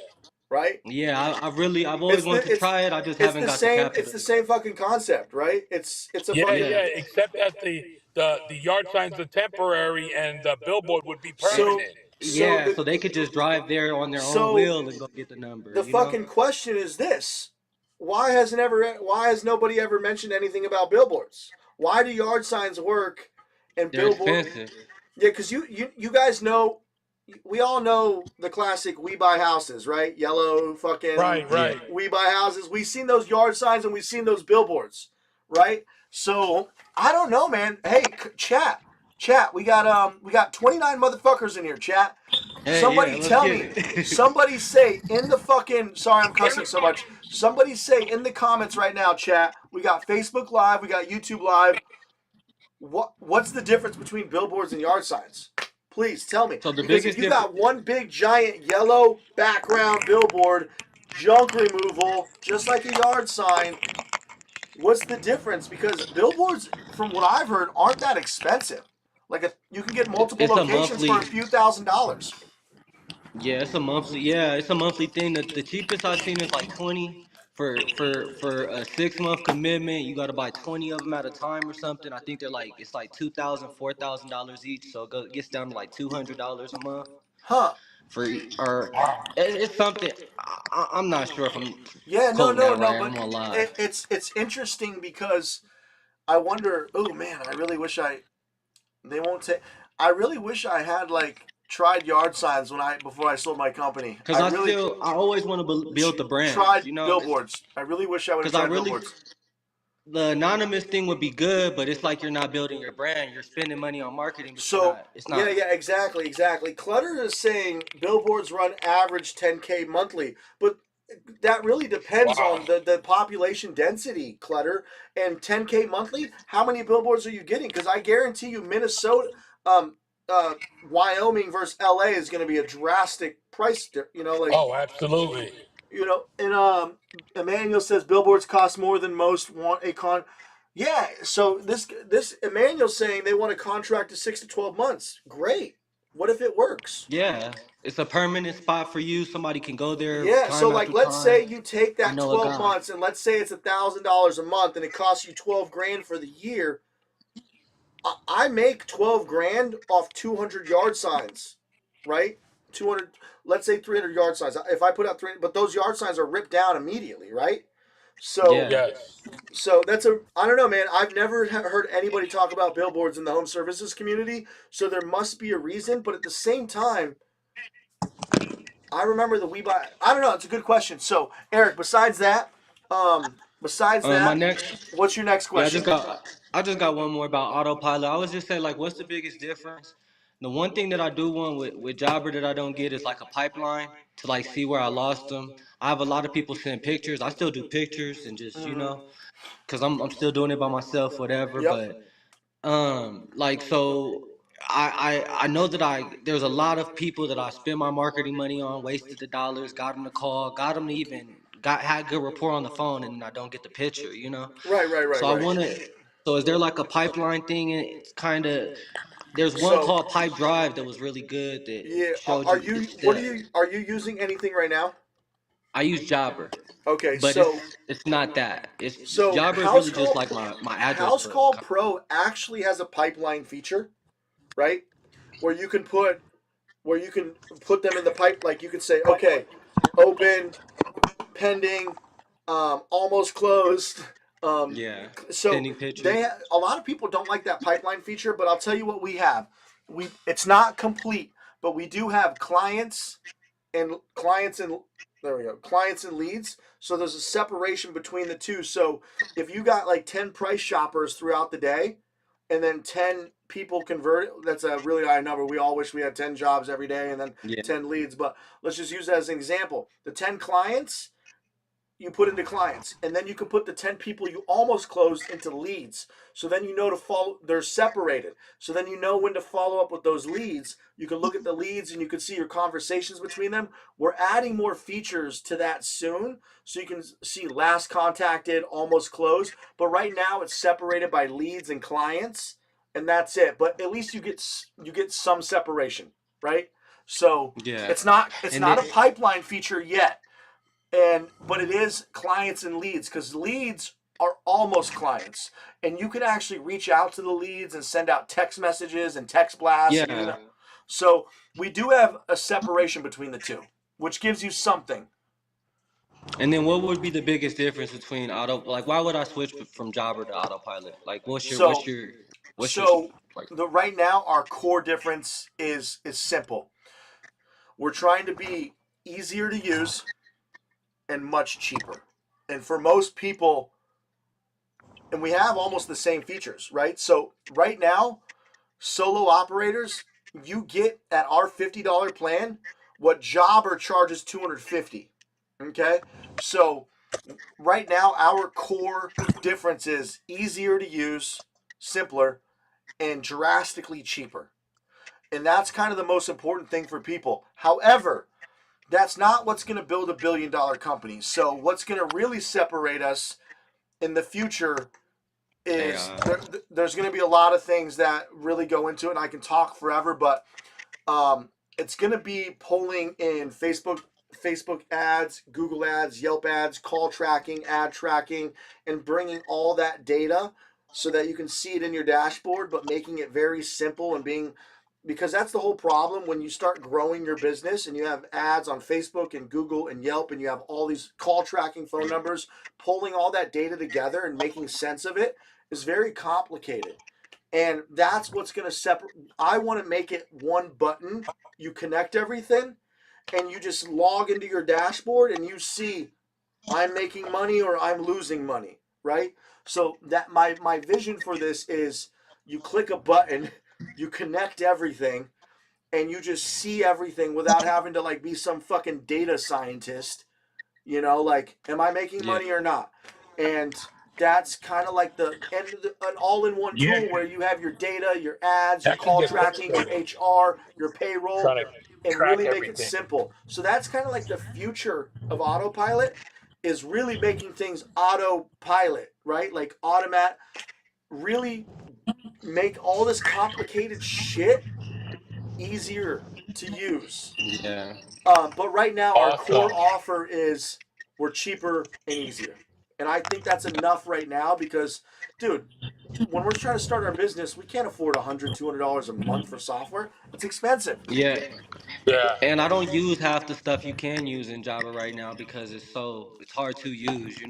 right? Yeah, I've always wanted to try it. I just haven't got the capital. It's the same fucking concept, right? It's a Yeah, fucking yeah. Except that the yard signs are temporary and the billboard would be so permanent. so Yeah, the so they could just drive there on their own so wheel and go get the number, the fucking question is this: why has nobody ever mentioned anything about billboards? Why do yard signs work and They're billboard? expensive. Yeah, because you guys know, we all know the classic "We Buy Houses," right? Yellow fucking Right, right. "We Buy Houses." We've seen those yard signs and we've seen those billboards, right? So I don't know, man. Hey, chat. We got 29 motherfuckers in here. Chat. Hey, Somebody yeah, let's tell get me. it. Somebody say in the fucking. Sorry, I'm cussing so much. Somebody say in the comments right now, chat. We got Facebook Live. We got YouTube Live. What's the difference between billboards and yard signs? Please tell me. So the Because if biggest you got one big giant yellow background billboard, junk removal, just like a yard sign, what's the difference? Because billboards, from what I've heard, aren't that expensive. Like you can get multiple it's a locations for a few $1,000s. yeah, it's a monthly thing. The cheapest I've seen is like 20 for a 6 month commitment. You got to buy 20 of them at a time or something. I think they're like it's like $2,000 $4,000 each, so it gets down to like $200 a month Huh. for or it's something. I'm not sure if I'm Yeah, quoting that no, right. I'm but gonna lie. it's interesting because I wonder. Oh man, I really wish they won't take. I really wish I had like tried yard signs before I sold my company. Cause I always want to build the brand, tried you know. billboards. I really wish I would have Cause I tried really billboards. the anonymous thing would be good, but it's like you're not building your brand. You're spending money on marketing, but So it's not. yeah, exactly. Clutter is saying billboards run average 10K monthly, but that really depends Wow. on the population density. Clutter and 10K monthly. How many billboards are you getting? Because I guarantee you, Minnesota, um, Wyoming versus LA is going to be a drastic price. Oh, absolutely. And Emmanuel says billboards cost more than most want a con. Yeah, so this Emmanuel's saying they want a contract to 6 to 12 months. Great. What if it works? Yeah, it's a permanent spot for you. Somebody can go there Yeah, so time like after let's time. say you take I that know a 12 guy. months and let's say it's $1,000 a month and it costs you 12 grand for the year. I make 12 grand off 200 yard signs, right? 200, let's say 300 yard signs. If I put out 300, but those yard signs are ripped down immediately, right? So Yeah. Yes. So I don't know, man. I've never heard anybody talk about billboards in the home services community. So there must be a reason. But at the same time, I remember I don't know. It's a good question. So Eric, besides that, My next, what's your next yeah, question? I just got one more about autopilot. I was just saying, like, what's the biggest difference? The one thing that I do want with Jobber that I don't get is like a pipeline to like see where I lost them. I have a lot of people send pictures. I still do pictures and just cause I'm still doing it by myself, whatever. Yep. But like so I know that there's a lot of people that I spend my marketing money on, wasted the dollars, got them to call, got them to even had good rapport on the phone, and I don't get the picture, you know. Right. So I want to. So is there like a pipeline thing? And it's kind of there's one So called Pipe Drive that was really good that yeah, showed are you you? each What step. are you using anything right now? I use Jobber, Okay, but so it's not that. It's so Jobber is House really just Call like my address House book. Call Pro actually has a pipeline feature, right? Where you can put them in the pipe. Like you can say, okay, open, pending, almost closed, Yeah. So Sending pictures. a lot of people don't like that pipeline feature, but I'll tell you what we have. It's not complete, but we do have clients and there we go, clients and leads. So there's a separation between the two. So if you got like 10 price shoppers throughout the day and then 10 people convert, that's a really high number. We all wish we had 10 jobs every day and then Yeah. 10 leads, but let's just use that as an example. The 10 clients you put into clients, and then you can put the 10 people you almost closed into leads. So then you know to follow, they're separated. So then you know when to follow up with those leads. You can look at the leads and you can see your conversations between them. We're adding more features to that soon. So you can see last contacted, almost closed. But right now it's separated by leads and clients, and that's it. But at least you get some separation, right? So Yeah. it's not And a then, pipeline feature yet, but it is clients and leads, because leads are almost clients, and you can actually reach out to the leads and send out text messages and text blasts and yeah. so we do have a separation between the two, which gives you something. And then what would be the biggest difference between like why would I switch from Jobber to autopilot? Like So what's your so like the right now our core difference is simple. We're trying to be easier to use and much cheaper, and for most people, and we have almost the same features, right? So right now, solo operators, you get at our $50 plan what Jobber charges $250. Okay? So right now our core difference is easier to use, simpler, and drastically cheaper. And that's kind of the most important thing for people. However, that's not what's going to build a $1 billion company. So what's going to really separate us in the future is AI? there's going to be a lot of things that really go into it, and I can talk forever, but it's going to be pulling in Facebook ads, Google ads, Yelp ads, call tracking, ad tracking, and bringing all that data so that you can see it in your dashboard, but making it very simple and being, because that's the whole problem when you start growing your business and you have ads on Facebook and Google and Yelp and you have all these call tracking phone numbers, pulling all that data together and making sense of it is very complicated. And that's what's going to separate. I want to make it one button. You connect everything and you just log into your dashboard and you see I'm making money or I'm losing money, right? So that my vision for this is you click a button, you connect everything, and you just see everything without having to like be some fucking data scientist, like am I making Yeah. money or not? And that's kind of like an all-in-one Yeah, tool where you have your data, your ads, your that can call get tracking, your frustrating HR, your payroll, trying to and track really make it everything. simple. So that's kind of like the future of autopilot, is really making things autopilot, right? Like automat, really make all this complicated shit easier to use. Yeah. But right now, our Awesome. core offer is we're cheaper and easier. And I think that's enough right now because, dude, when we're trying to start our business, we can't afford $100, $200 a month for software. It's expensive. Yeah. Yeah. And I don't use half the stuff you can use in Java right now because it's hard to use.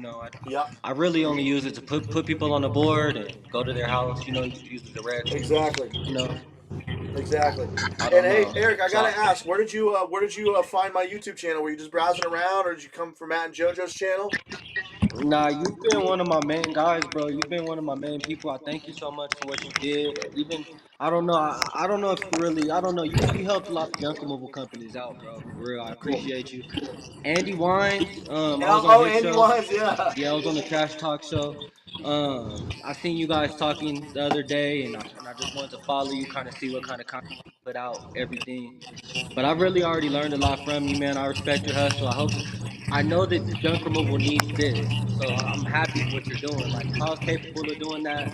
Yep, I really only use it to put people on the board and go to their house. Use the directions. exactly, You know, exactly. I And don't hey, know. Eric, I So gotta ask, where did you find my YouTube channel? Were you just browsing around, or did you come from Matt and JoJo's channel? nah, you've been one of my main guys, bro. You've been one of my main people. I thank you so much for what you did. Even I don't know. I don't know if you really. I don't know. You helped a lot of junk removal companies out, bro. For real, I Cool. appreciate you. Andy Wines, I was on Oh, his Andy show. Wines, yeah. Yeah, I was on the Trash Talk show. I seen you guys talking the other day, and I just wanted to follow you, kind of see what kind of content you put out, everything. But I really already learned a lot from you, man. I respect your hustle. I know that junk removal needs this, so I'm happy for what you're doing. Like if I was capable of doing that,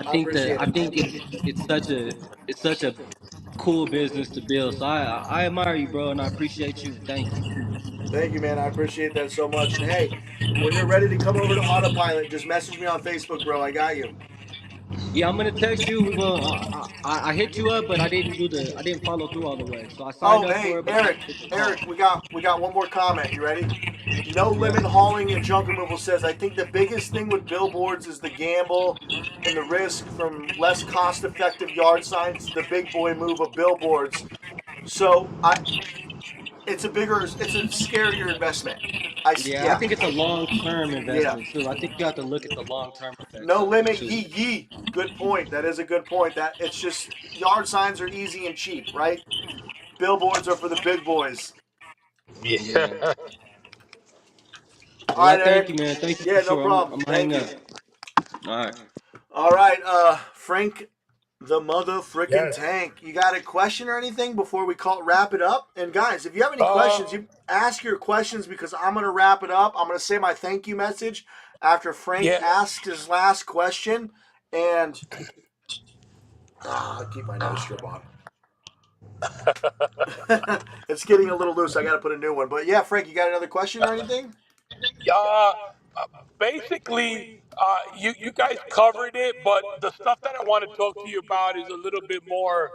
I appreciate I it. think it's such a cool business to build. So I admire you, bro, and I appreciate you. Thank you. Thank you, man. I appreciate that so much. And hey, when you're ready to come over to Autopilot, just message me on Facebook, bro. I got you. Yeah, I'm gonna text you. We're gonna. I hit you up, but I didn't follow through all the way. So I signed Oh, up for hey, it, but I Eric, didn't get the call. Eric, we got one more comment. You ready? No Limit Hauling and Junk Removal says, I think the biggest thing with billboards is the gamble and the risk from less cost-effective yard signs to the big boy move of billboards. So it's a scarier investment. Yeah, I Yeah, think it's a long-term yeah. investment too. I think you have to look at the long-term effects No of it Limit too. Yee Yee. Good point. That is a good point. That it's just yard signs are easy and cheap, right? Billboards are for the big boys. Yeah. Yeah. All Well, I right, thank you, Aaron. man. Thank you for Yeah, no sure. I'm problem. gonna Thank hang you. up. All right. All right, Frank, the mother frickin' Yes. tank. You got a question or anything before we wrap it up? And guys, if you have any Uh, questions, you ask your questions because I'm gonna wrap it up. I'm gonna say my thank you message after Frank yeah. asks his last question, and I'll keep my nose strip on. It's getting a little loose. I got to put a new one. But yeah, Frank, you got another question or anything? Uh, basically, you guys covered it, but the stuff that I want to talk to you about is a little bit more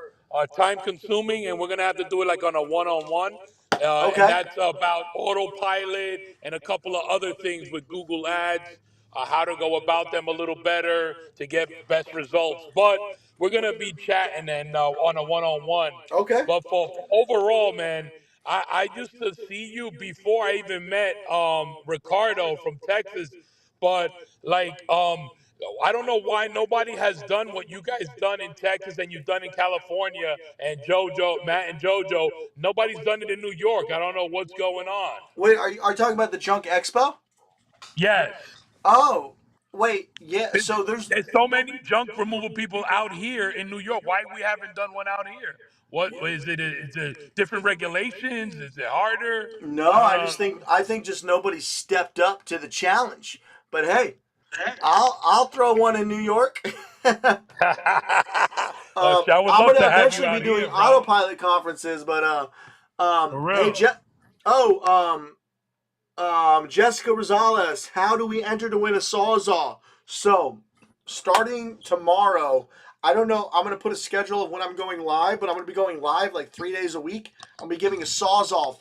time consuming, and we're gonna have to do it like on a one-on-one. And Okay. that's about autopilot and a couple of other things with Google Ads, how to go about them a little better to get best results. But we're gonna be chatting and on a one-on-one. Okay. But for overall, man, I used to see you before I even met Ricardo from Texas, but like I don't know why nobody has done what you guys done in Texas and you've done in California and Matt and JoJo. Nobody's done it in New York. I don't know what's going on. Wait, are you talking about the Junk Expo? Yes. Oh, wait. Yeah. There- So there's There's so many junk removal people out here in New York. Why we haven't done one out here? What is it? Is it different regulations? Is it harder? no. I don't know. I think just nobody stepped up to the challenge. But hey, I'll throw one in New York. I would I'm love gonna to have you eventually be out doing here, bro. autopilot conferences, but For hey, real. oh, Jessica Rosales, how do we enter to win a Sawzall? So, starting tomorrow, I don't know. I'm gonna put a schedule of when I'm going live, but I'm gonna be going live like 3 days a week. I'm gonna be giving a Sawzall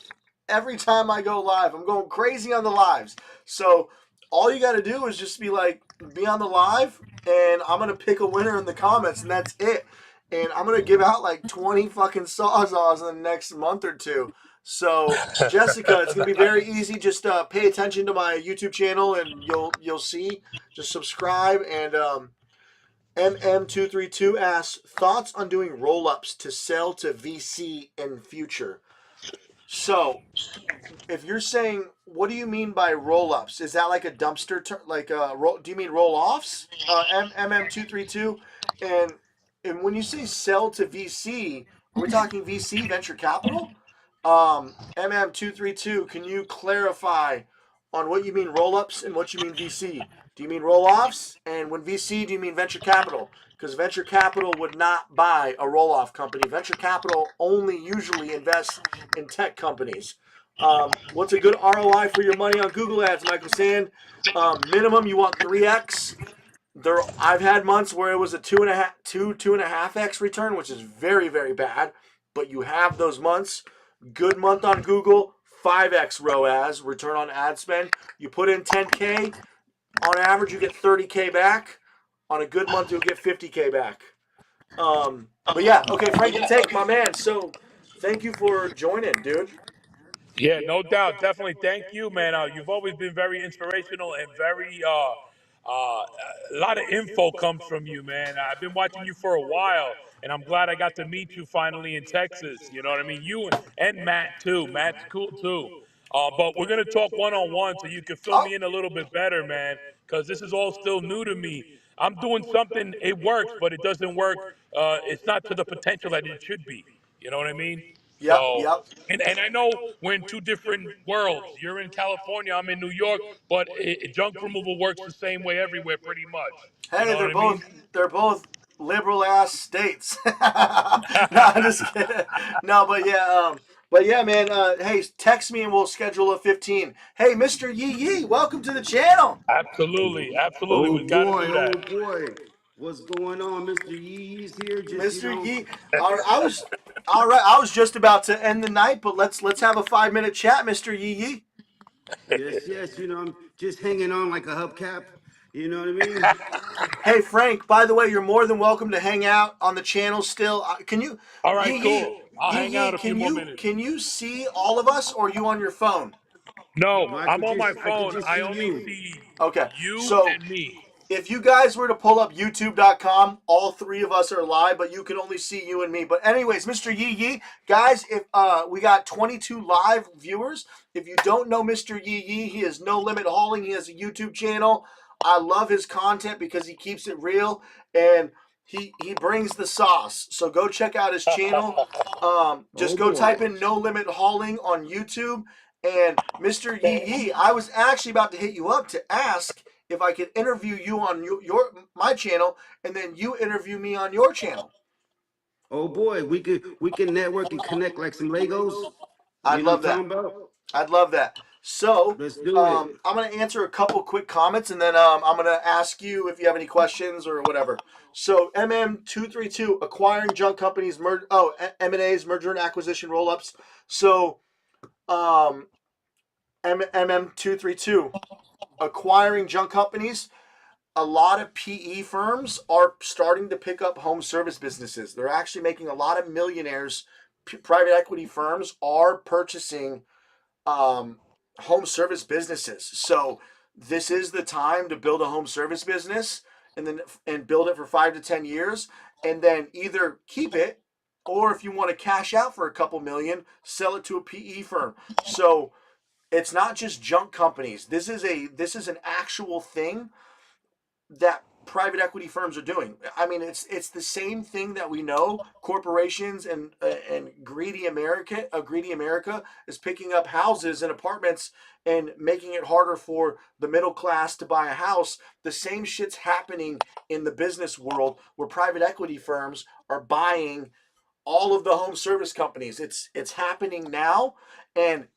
every time I go live. I'm going crazy on the lives. So, all you got to do is just be on the live, and I'm gonna pick a winner in the comments, and that's it. And I'm gonna give out like 20 fucking Sawzalls in the next month or two. So Jessica, it's gonna be very easy. Just pay attention to my YouTube channel, and you'll see. Just subscribe. And MM232 asks thoughts on doing roll ups to sell to VC in future. So if you're saying, what do you mean by roll ups? Is that like a dumpster do you mean roll offs? MM232, and when you say sell to VC, are we talking VC venture capital? MM232, can you clarify on what you mean roll ups and what you mean VC? Do you mean roll offs? And when VC, do you mean venture capital? Because venture capital would not buy a roll off company. Venture capital only usually invests in tech companies. What's a good ROI for your money on Google Ads, Michael Sand? Minimum, you want 3x. I've had months where it was a 2.5x return, which is very, very bad. But you have those months. Good month on Google, 5x ROAS, return on ad spend. You put in 10K, on average, you get 30K back. On a good month, you'll get 50K back. But yeah, okay, Frank the Tank, my man. So thank you for joining, dude. Yeah, no doubt. Definitely. Thank you, man. You've always been very inspirational and very a lot of info comes from you, man. I've been watching you for a while, and I'm glad I got to meet you finally in Texas. You know what I mean? You and Matt too. Matt's cool too. But we're gonna talk one on one so you can fill Oh, me in a little bit better, man, because this is all still new to me. I'm doing something. It works, but it doesn't work. It's not to the potential that it should be. You know what I mean? yep, So, yep. and I know we're in two different worlds. You're in California, I'm in New York, but junk removal works the same way everywhere, pretty much. You Hey, know what I mean? they're both liberal ass states. No, I'm just kidding. No, but yeah, man. Hey, text me and we'll schedule a 15. Hey, Mr. Yee Yee, welcome to the channel, Absolutely, absolutely. Oh We've got to boy, do oh that. boy. What's going on, Mr. Yee's here? Just Mr. Yee. I was all right. I was just about to end the night, but let's have a 5-minute chat, Mr. Yee Yee. Yes, yes. You know, I'm just hanging on like a hubcap. You know what I mean? Hey Frank, by the way, you're more than welcome to hang out on the channel still. Can you, All right, Yee cool. Yee, I'll Yee hang Yee, out a few more minutes. can you see all of us, or are you on your phone? No, No, I'm on my I could phone. just I see only you. see Okay, you so and me. if you guys were to pull up youtube.com, all three of us are live, but you can only see you and me. But anyways, Mr. Yee Yee, guys, if we got 22 live viewers. If you don't know Mr. Yee Yee, he is No Limit Hauling. He has a YouTube channel. I love his content because he keeps it real and he brings the sauce. So go check out his channel. Just Oh go boy. type in No Limit Hauling on YouTube. And Mr. Yee Yee, I was actually about to hit you up to ask if I could interview you on my channel, and then you interview me on your channel. Oh boy. We can network and connect like some Legos. I'd You know what love I'm that. talking about? I'd love that. So, Let's do it. I'm going to answer a couple quick comments, and then I'm going to ask you if you have any questions or whatever. So, MM232, acquiring junk companies, M&As, merger and acquisition roll-ups. So, MM232, acquiring junk companies. A lot of PE firms are starting to pick up home service businesses. They're actually making a lot of millionaires. Private equity firms are purchasing home service businesses. So this is the time to build a home service business and build it for 5 to 10 years, and then either keep it, or if you want to cash out for a couple million, sell it to a PE firm. So it's not just junk companies. This is an actual thing that private equity firms are doing. I mean, it's the same thing that we know corporations and greedy America is picking up houses and apartments and making it harder for the middle class to buy a house. The same shit's happening in the business world where private equity firms are buying all of the home service companies. It's happening now, and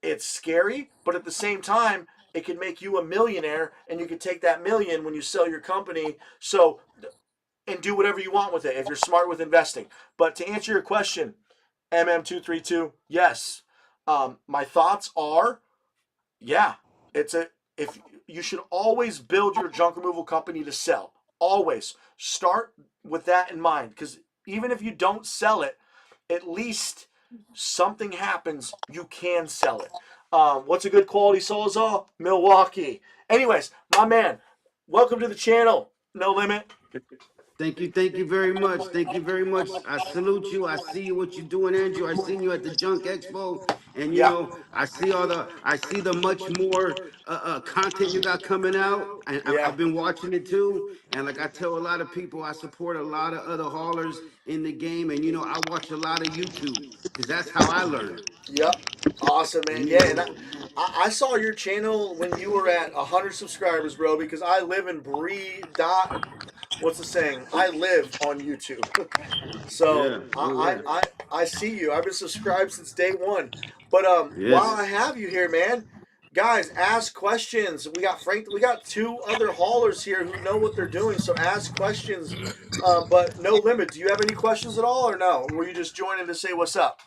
it's scary, but at the same time, it can make you a millionaire, and you can take that million when you sell your company. So, and do whatever you want with it if you're smart with investing. But to answer your question, MM232, yes. My thoughts are, yeah, it's a if you should always build your junk removal company to sell. Always start with that in mind, because even if you don't sell it, at least something happens. You can sell it. What's a good quality Sawzall? Milwaukee. Anyways, my man, welcome to the channel. No Limit. Thank you very much. Thank you very much. I salute you. I see what you're doing, Andrew. I seen you at the Junk Expo, and you Yeah, know, I see the much more content you got coming out, and yeah, I've been watching it too. And like I tell a lot of people, I support a lot of other haulers in the game, and you know, I watch a lot of YouTube because that's how I learn. yep. Awesome, man. And you Yeah, and know, I saw your channel when you were at 100 subscribers, bro, because I live and breathe. What's the saying? I live on YouTube. So yeah, oh yeah, I see you. I've been subscribed since day one. But while yes. I have you here, man, guys, ask questions. We got Frank. We got two other haulers here who know what they're doing. So ask questions. But no limit. Do you have any questions at all, or no? Were you just joining to say what's up?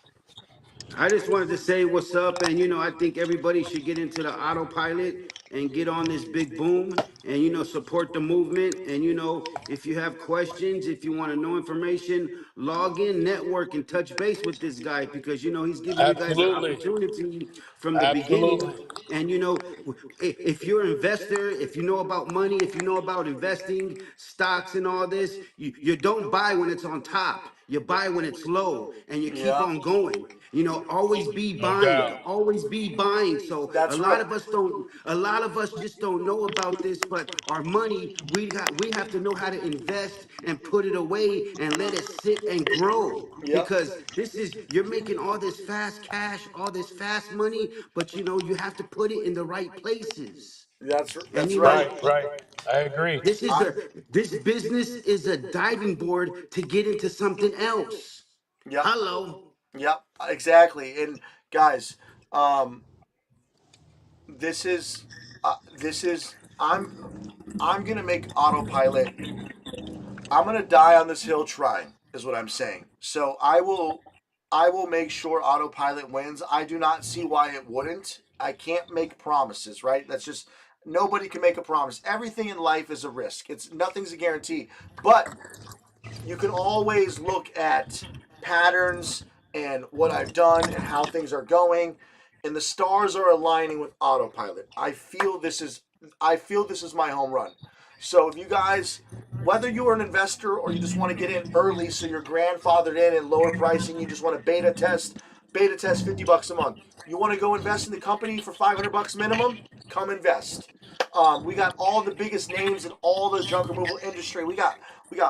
I just wanted to say what's up, and you know, I think everybody should get into the autopilot and get on this big boom, and you know, support the movement. And you know, if you have questions, if you want to know information, log in, network, and touch base with this guy because you know he's giving you guys an Absolutely. opportunity from the beginning. Absolutely. And you know, if you're an investor, if you know about money, if you know about investing, stocks, and all this, you don't buy when it's on top. You buy when it's low, and you keep Yeah, on going. You know, always be No buying, doubt. always be buying. So that's right. a lot of us just don't know about this, but our money, we have to know how to invest and put it away and let it sit and grow. Yep. Because you're making all this fast cash, all this fast money, but you know, you have to put it in the right places. And That's you right. Right, know, right. I agree. I, this business is a diving board to get into something else. yep. Hello. Yep. Exactly. And guys, um, this is I'm gonna make autopilot. I'm gonna die on this hill trying, is what I'm saying. So I will make sure autopilot wins. I do not see why it wouldn't. I can't make promises, right? That's just nobody can make a promise. Everything in life is a risk. Nothing's a guarantee. But you can always look at patterns and what I've done and how things are going, and the stars are aligning with autopilot. I feel this is my home run. So if you guys, whether you are an investor or you just want to get in early so you're grandfathered in and lower pricing, you just want to beta test $50 a month. You want to go invest in the company for $500 minimum, come invest. We got all the biggest names in all the junk removal industry. We got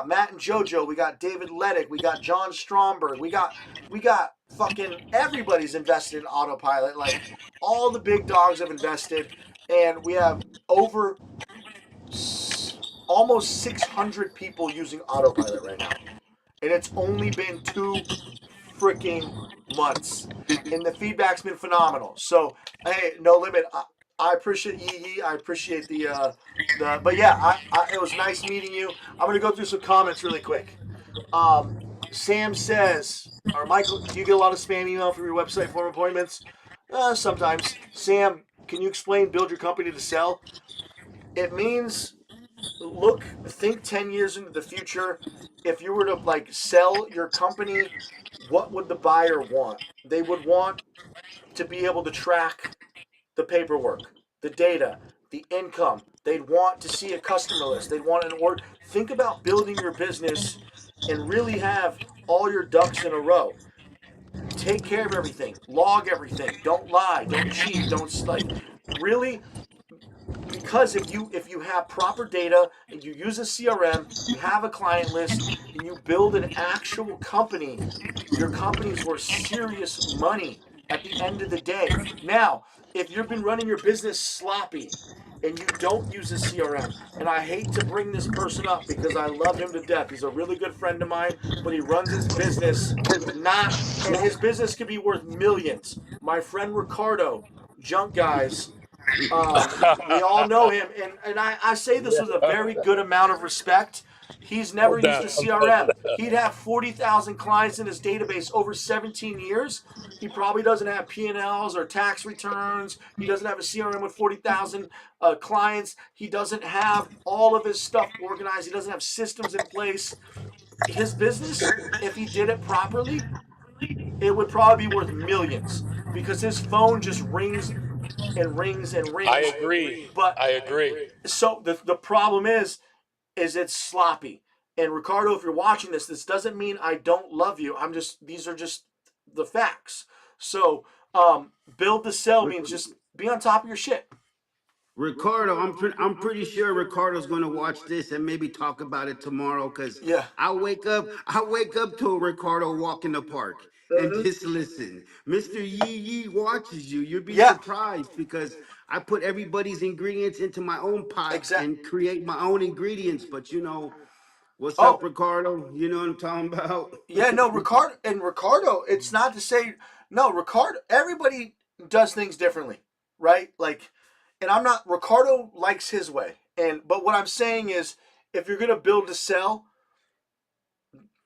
Matt and JoJo. We got David Lettick. We got John Stromberg. We got fucking everybody's invested in autopilot. Like all the big dogs have invested, and we have over almost 600 people using autopilot right now, and it's only been 2 freaking months, and the feedback's been phenomenal. So hey, no limit. I appreciate Yee. I appreciate but yeah, it was nice meeting you. I'm gonna go through some comments really quick. Sam says, or Michael, do you get a lot of spam email from your website for appointments? Sometimes. Sam, can you explain build your company to sell? It means think 10 years into the future. If you were to like sell your company, what would the buyer want? They would want to be able to track the paperwork, the data, the income. They'd want to see a customer list. They'd want an order. Think about building your business and really have all your ducks in a row. Take care of everything. Log everything. Don't lie. Don't cheat. Don't really, because if you have proper data and you use a CRM, you have a client list, and you build an actual company, your company's worth serious money at the end of the day. Now, if you've been running your business sloppy and you don't use a CRM, and I hate to bring this person up because I love him to death. He's a really good friend of mine, but he runs his business and his business could be worth millions. My friend Ricardo, Junk Guys, we all know him, and I say this with a very good amount of respect. He's never used a CRM. He'd have 40,000 clients in his database over 17 years. He probably doesn't have P&Ls or tax returns. He doesn't have a CRM with 40,000 clients. He doesn't have all of his stuff organized. He doesn't have systems in place. His business, if he did it properly, it would probably be worth millions because his phone just rings and rings and rings. I agree. But I agree. So the problem is it's sloppy. And Ricardo, if you're watching this doesn't mean I don't love you. These are just the facts. So build to sell means just be on top of your shit. Ricardo, I'm pretty sure Ricardo's gonna watch this and maybe talk about it tomorrow. Cause Yeah. I wake up to a Ricardo walk in the park and just listen. Mr. Yee watches you. You'd be surprised because I put everybody's ingredients into my own pot and create my own ingredients. But what's up, Ricardo? You know what I'm talking about? Yeah, no, Ricardo, it's not to say Ricardo, everybody does things differently, right? Like, and Ricardo likes his way. But what I'm saying is if you're gonna build to sell,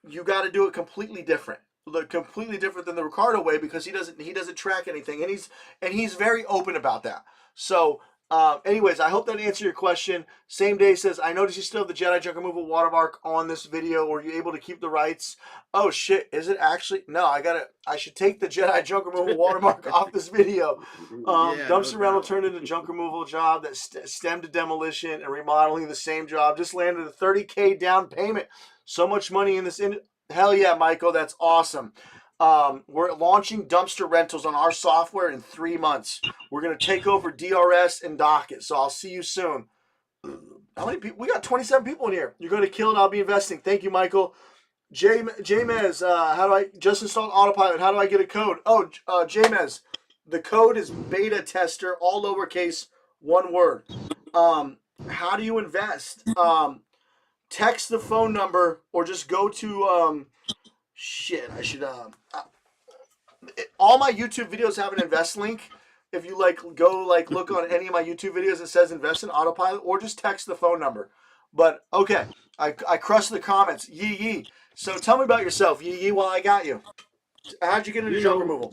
you got to do it completely different than the Ricardo way because he doesn't track anything, and he's very open about that. So anyways, I hope that answered your question. Same Day says, I noticed you still have the Jedi Junk Removal watermark on this video. Were you able to keep the rights? Oh shit, is it actually? No, I should take the Jedi Junk Removal watermark off this video. Dumpster rental turned into junk removal job that stemmed to demolition and remodeling. The same job just landed a $30K down payment. So much money in this. Hell yeah, Michael, that's awesome. We're launching dumpster rentals on our software in 3 months. We're going to take over DRS and Docket, so I'll see you soon. How many people? We got 27 people in here. You're going to kill it. I'll be investing. Thank you, Michael. Jamez, how do I just install Autopilot? How do I get a code? Oh, Jamez, the code is beta tester, all lowercase, one word. How do you invest? Text the phone number or just go to all my YouTube videos have an invest link. If you look on any of my YouTube videos, it says invest in Autopilot, or just text the phone number. But okay, I crushed the comments. Yee. So tell me about yourself, Yee, while I got you. How'd you get into junk removal?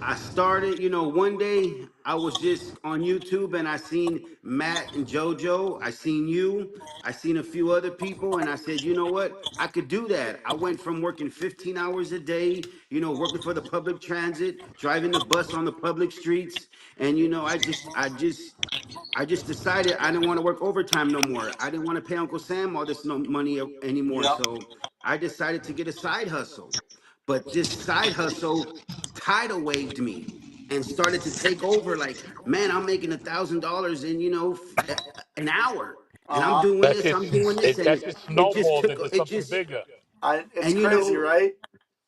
I started, one day I was just on YouTube and I seen Matt and JoJo. I seen you. I seen a few other people and I said, you know what? I could do that. I went from working 15 hours a day, working for the public transit, driving the bus on the public streets. And, I just decided I didn't want to work overtime no more. I didn't want to pay Uncle Sam all this no money anymore. Yep. So I decided to get a side hustle. But this side hustle tidal waved me and started to take over. Like, man, I'm making $1,000 in an hour, and I'm Uh huh. doing That this, just I'm doing this, that and just it just snowballed took into it something just bigger. It's and crazy, right?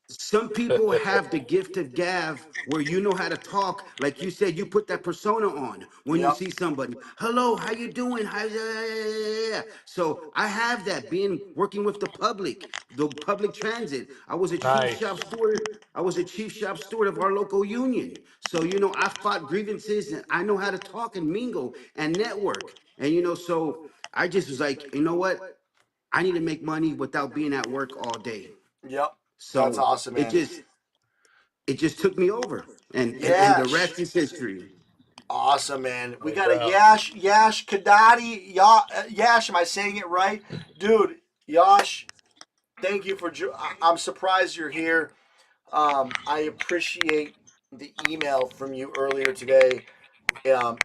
some people have the gift of gab where you know how to talk. Like you said, you put that persona on when you Yep. see somebody. Hello, how you doing? How, yeah, yeah, yeah, yeah, yeah. So I have that being working with the public transit. I was a chief Nice. shop steward. I was a chief shop steward of our local union. So I fought grievances and I know how to talk and mingle and network. And so I just was like, you know what? I need to make money without being at work all day. Yep. That's So awesome, it man. just it just took me over, and the Yash. rest is history. Awesome, man. We No got a doubt. Yash Kadadi. Yash, am I saying it right? Dude, Yash, thank you for. I'm surprised you're here. I appreciate the email from you earlier today.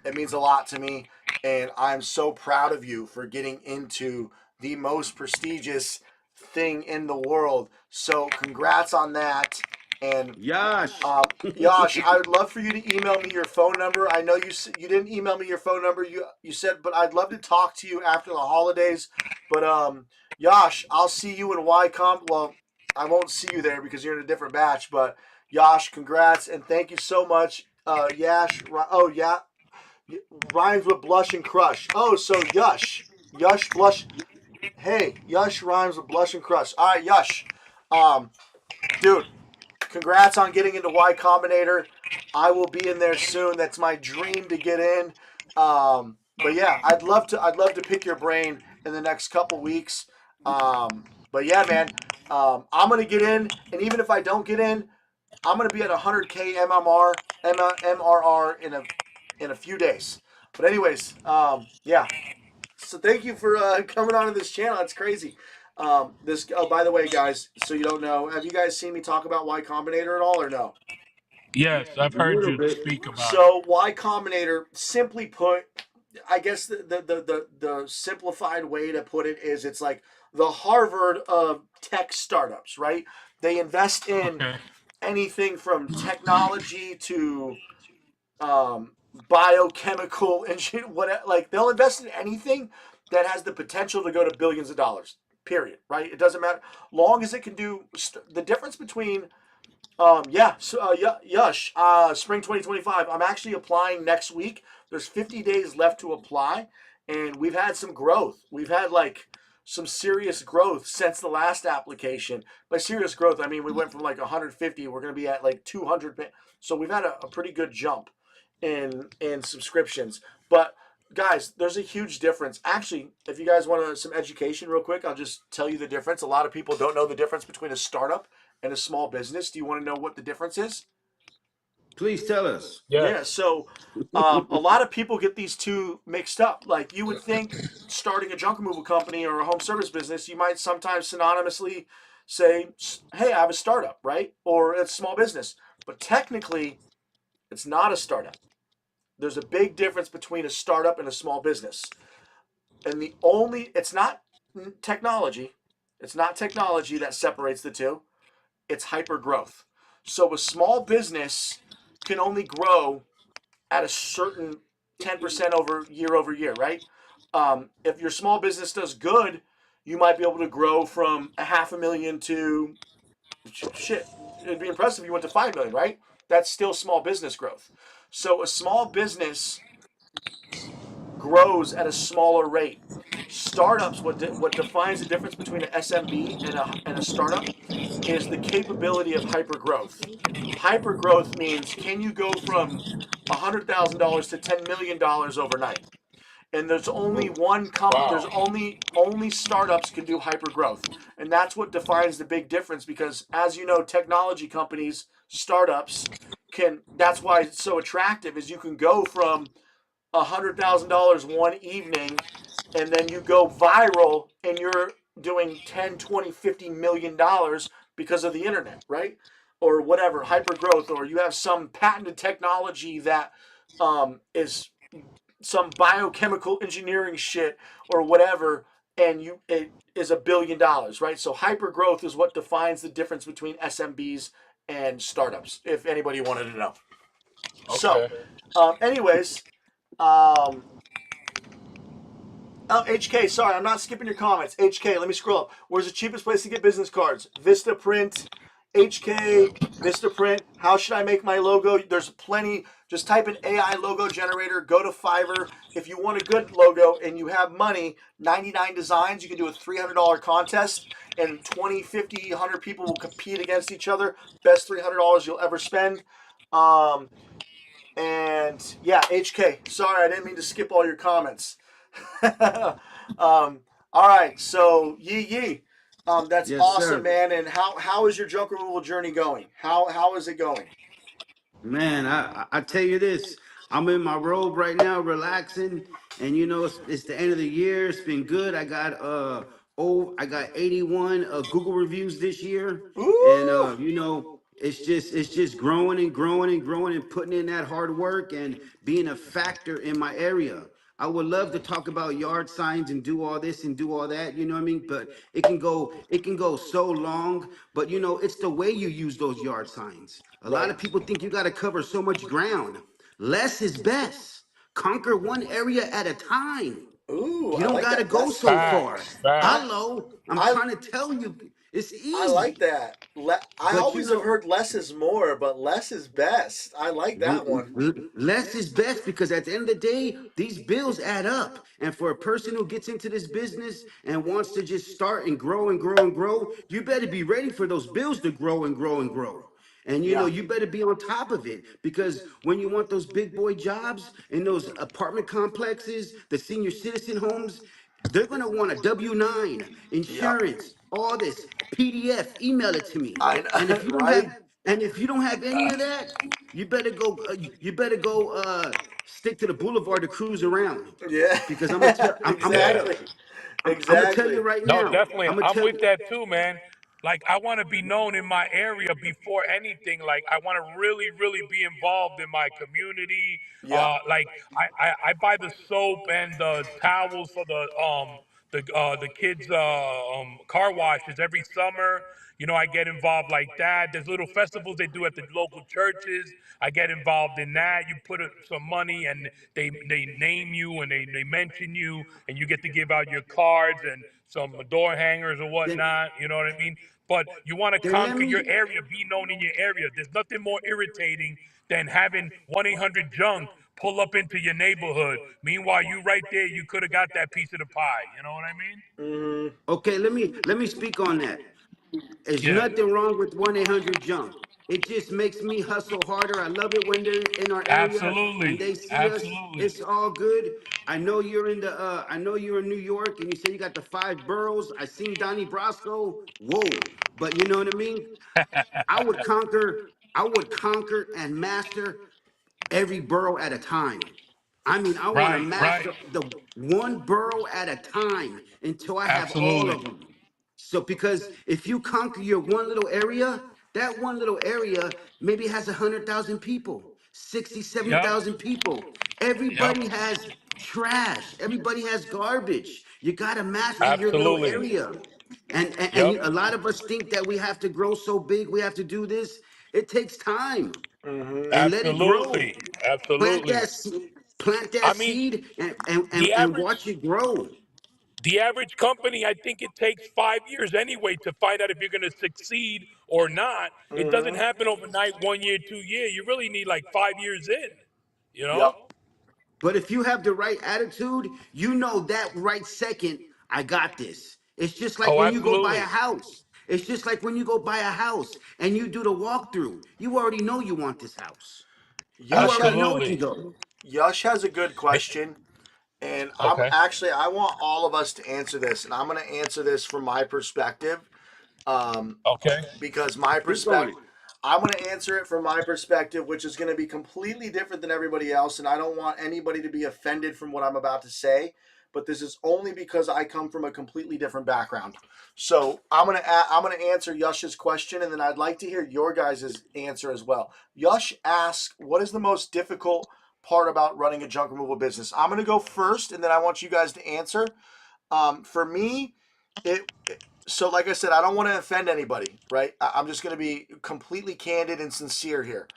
It means a lot to me, and I'm so proud of you for getting into the most prestigious thing in the world. So, congrats on that. And Yash. Yash, I would love for you to email me your phone number. I know you didn't email me your phone number. You said, but I'd love to talk to you after the holidays. But Yash, I'll see you in YComp. Well, I won't see you there because you're in a different batch. But Yash, congrats and thank you so much. Yash. Oh yeah, rhymes with blush and crush. Oh, so Yush blush. Hey, Yush rhymes with blush and crush. All right, Yush. Dude, congrats on getting into Y Combinator. I will be in there soon. That's my dream to get in. But yeah, I'd love to pick your brain in the next couple weeks. But yeah, man, I'm gonna get in, and even if I don't get in, I'm gonna be at 100K MRR in a few days. But anyways, yeah. So thank you for coming on to this channel. That's crazy. This. Oh, by the way, guys, so you don't know, have you guys seen me talk about Y Combinator at all, or no? Yes, I've A heard little you bit. speak about it. So Y Combinator, simply put, I guess the simplified way to put it is it's like the Harvard of tech startups, right? They invest in Okay. anything from technology to biochemical engineering. What, like, they'll invest in anything that has the potential to go to billions of dollars. Period. Right? It doesn't matter, long as it can do the difference between yeah, so, Yush, spring 2025. I'm actually applying next week. There's 50 days left to apply, and we've had some growth. We've had like some serious growth since the last application. By serious growth, I mean we went from like 150. We're going to be at like 200. So we've had a pretty good jump in subscriptions. But guys, there's a huge difference. Actually, if you guys want some education real quick, I'll just tell you the difference. A lot of people don't know the difference between a startup and a small business. Do you want to know what the difference is? Please tell us. Yeah, Yes. so a lot of people get these two mixed up. Like, you would think starting a junk removal company or a home service business, you might sometimes synonymously say, hey, I have a startup, right? Or it's a small business. But technically, it's not a startup. There's a big difference between a startup and a small business. And it's not technology. It's not technology that separates the two. It's hyper growth. So a small business can only grow at a certain 10% over year, right? If your small business does good, you might be able to grow from a half a million to shit. It'd be impressive if you went to 5 million, right? That's still small business growth. So a small business grows at a smaller rate. Startups, what defines the difference between an SMB and a startup is the capability of hyper growth. Hyper growth means, can you go from $100,000 to $10 million overnight? And there's only one there's Wow. only startups can do hyper growth, and that's what defines the big difference. Because, as you know, technology companies, startups, that's why it's so attractive, is you can go from $100,000 one evening, and then you go viral and you're doing 10, 20, $50 million because of the internet, right? Or whatever, hyper growth, or you have some patented technology that is some biochemical engineering shit or whatever, and it is $1 billion, right? So hyper growth is what defines the difference between SMBs and startups, if anybody wanted to know. So, Okay. anyways, um, oh, HK, sorry, I'm not skipping your comments. HK, let me scroll up. Where's the cheapest place to get business cards? Vistaprint, HK, Vistaprint. How should I make my logo? There's plenty. Just type in AI logo generator, go to Fiverr. If you want a good logo and you have money, 99 designs, you can do a $300 contest, and 20, 50, 100 people will compete against each other. Best $300 you'll ever spend. And yeah, HK, sorry, I didn't mean to skip all your comments. All right, so Yee, that's Yes, awesome, sir. man. And how is your junk removal journey going? How is it going? Man, I tell you this, I'm in my robe right now, relaxing, and you know it's the end of the year. It's been good. I got 81 Google reviews this year, and Ooh, you know it's just growing and growing and growing and putting in that hard work and being a factor in my area. I would love to talk about yard signs and do all this and do all that, you know what I mean? But it can go so long. But you know, it's the way you use those yard signs. A lot right. of people think you got to cover so much ground. Less is best. Conquer one area at a time. Ooh, You I don't like got to that. go Less. so far. Facts. Facts. I Hello, I'm I trying to tell you, it's I like easy. that. I But you always have know, heard less is more, but less is best. I like that one. Less is best because at the end of the day, these bills add up. And for a person who gets into this business and wants to just start and grow and grow and grow, you better be ready for those bills to grow and grow and grow. And you know, Yeah. you better be on top of it because when you want those big boy jobs in those apartment complexes, the senior citizen homes, they're going to want a W-9, Yep. insurance, all this PDF, email it to me. I And if you don't right. have and if you don't have any of that, you better go stick to the boulevard to cruise around. Yeah. Because I'm gonna Yeah. tell Exactly. I'm gonna tell Exactly. you right No, now. definitely. I'm gonna I'm tell with you that too, man. Like I want to be known in my area before anything. Like I want to really, really be involved in my community. Yeah. Like I buy the soap and the towels for the kids car washes every summer. You know, I get involved like that. There's little festivals they do at the local churches. I get involved in that. You put some money and they name you and they mention you and you get to give out your cards and some door hangers or then whatnot. You know what I mean? But you want to then let conquer me your area, be known in your area. There's nothing more irritating than having 1-800 junk pull up into your neighborhood. Meanwhile, you right there, you could have got that piece of the pie. You know what I mean? Mm, okay, let me speak on that. There's Yeah. nothing wrong with 1-800 junk. It just makes me hustle harder. I love it when they're in our area and Absolutely. they see us. Absolutely. It's all good. I know you're in New York and you say you got the 5 boroughs. I seen Donnie Brasco. Whoa. But you know what I mean? I would conquer and master every borough at a time. I mean, I want to Right, right. master the one borough at a time until I have all Absolutely. of them. So, because if you conquer your one little area, that one little area maybe has 100,000 people, 60, seventy Yep. thousand people. Yep. Everybody has trash. Everybody has garbage. You got to master your little Absolutely. area. And Yep. a lot of us think that we have to grow so big, we have to do this. It takes time mm-hmm. and let it grow. Absolutely. Plant Absolutely. that seed, plant that I mean, seed and and, and, the and average watch it grow. the average company, I think it takes 5 years anyway to find out if you're going to succeed or not. It doesn't Mm-hmm. happen overnight, 1 year, 2 year. You really need like 5 years in. You know? Yep. But if you have the right attitude, you know that right second, I got this. It's just like Oh, when you go buy a absolutely. house. It's just like when you go buy a house and you do the walkthrough. You already know you want this house. You Yash already has, know it can Absolutely. go. Yash has a good Eh, question, and Okay. I want all of us to answer this, and I'm going to answer this from my perspective, um, Okay. because my Speak on perspective it. I'm going to answer it from my perspective, which is going to be completely different than everybody else. And I don't want anybody to be offended from what I'm about to say, but this is only because I come from a completely different background. So I'm going to answer Yush's question, and then I'd like to hear your guys' answer as well. Yush asks, what is the most difficult part about running a junk removal business? I'm going to go first, and then I want you guys to answer. For me, so like I said, I don't want to offend anybody, right? I'm just going to be completely candid and sincere here.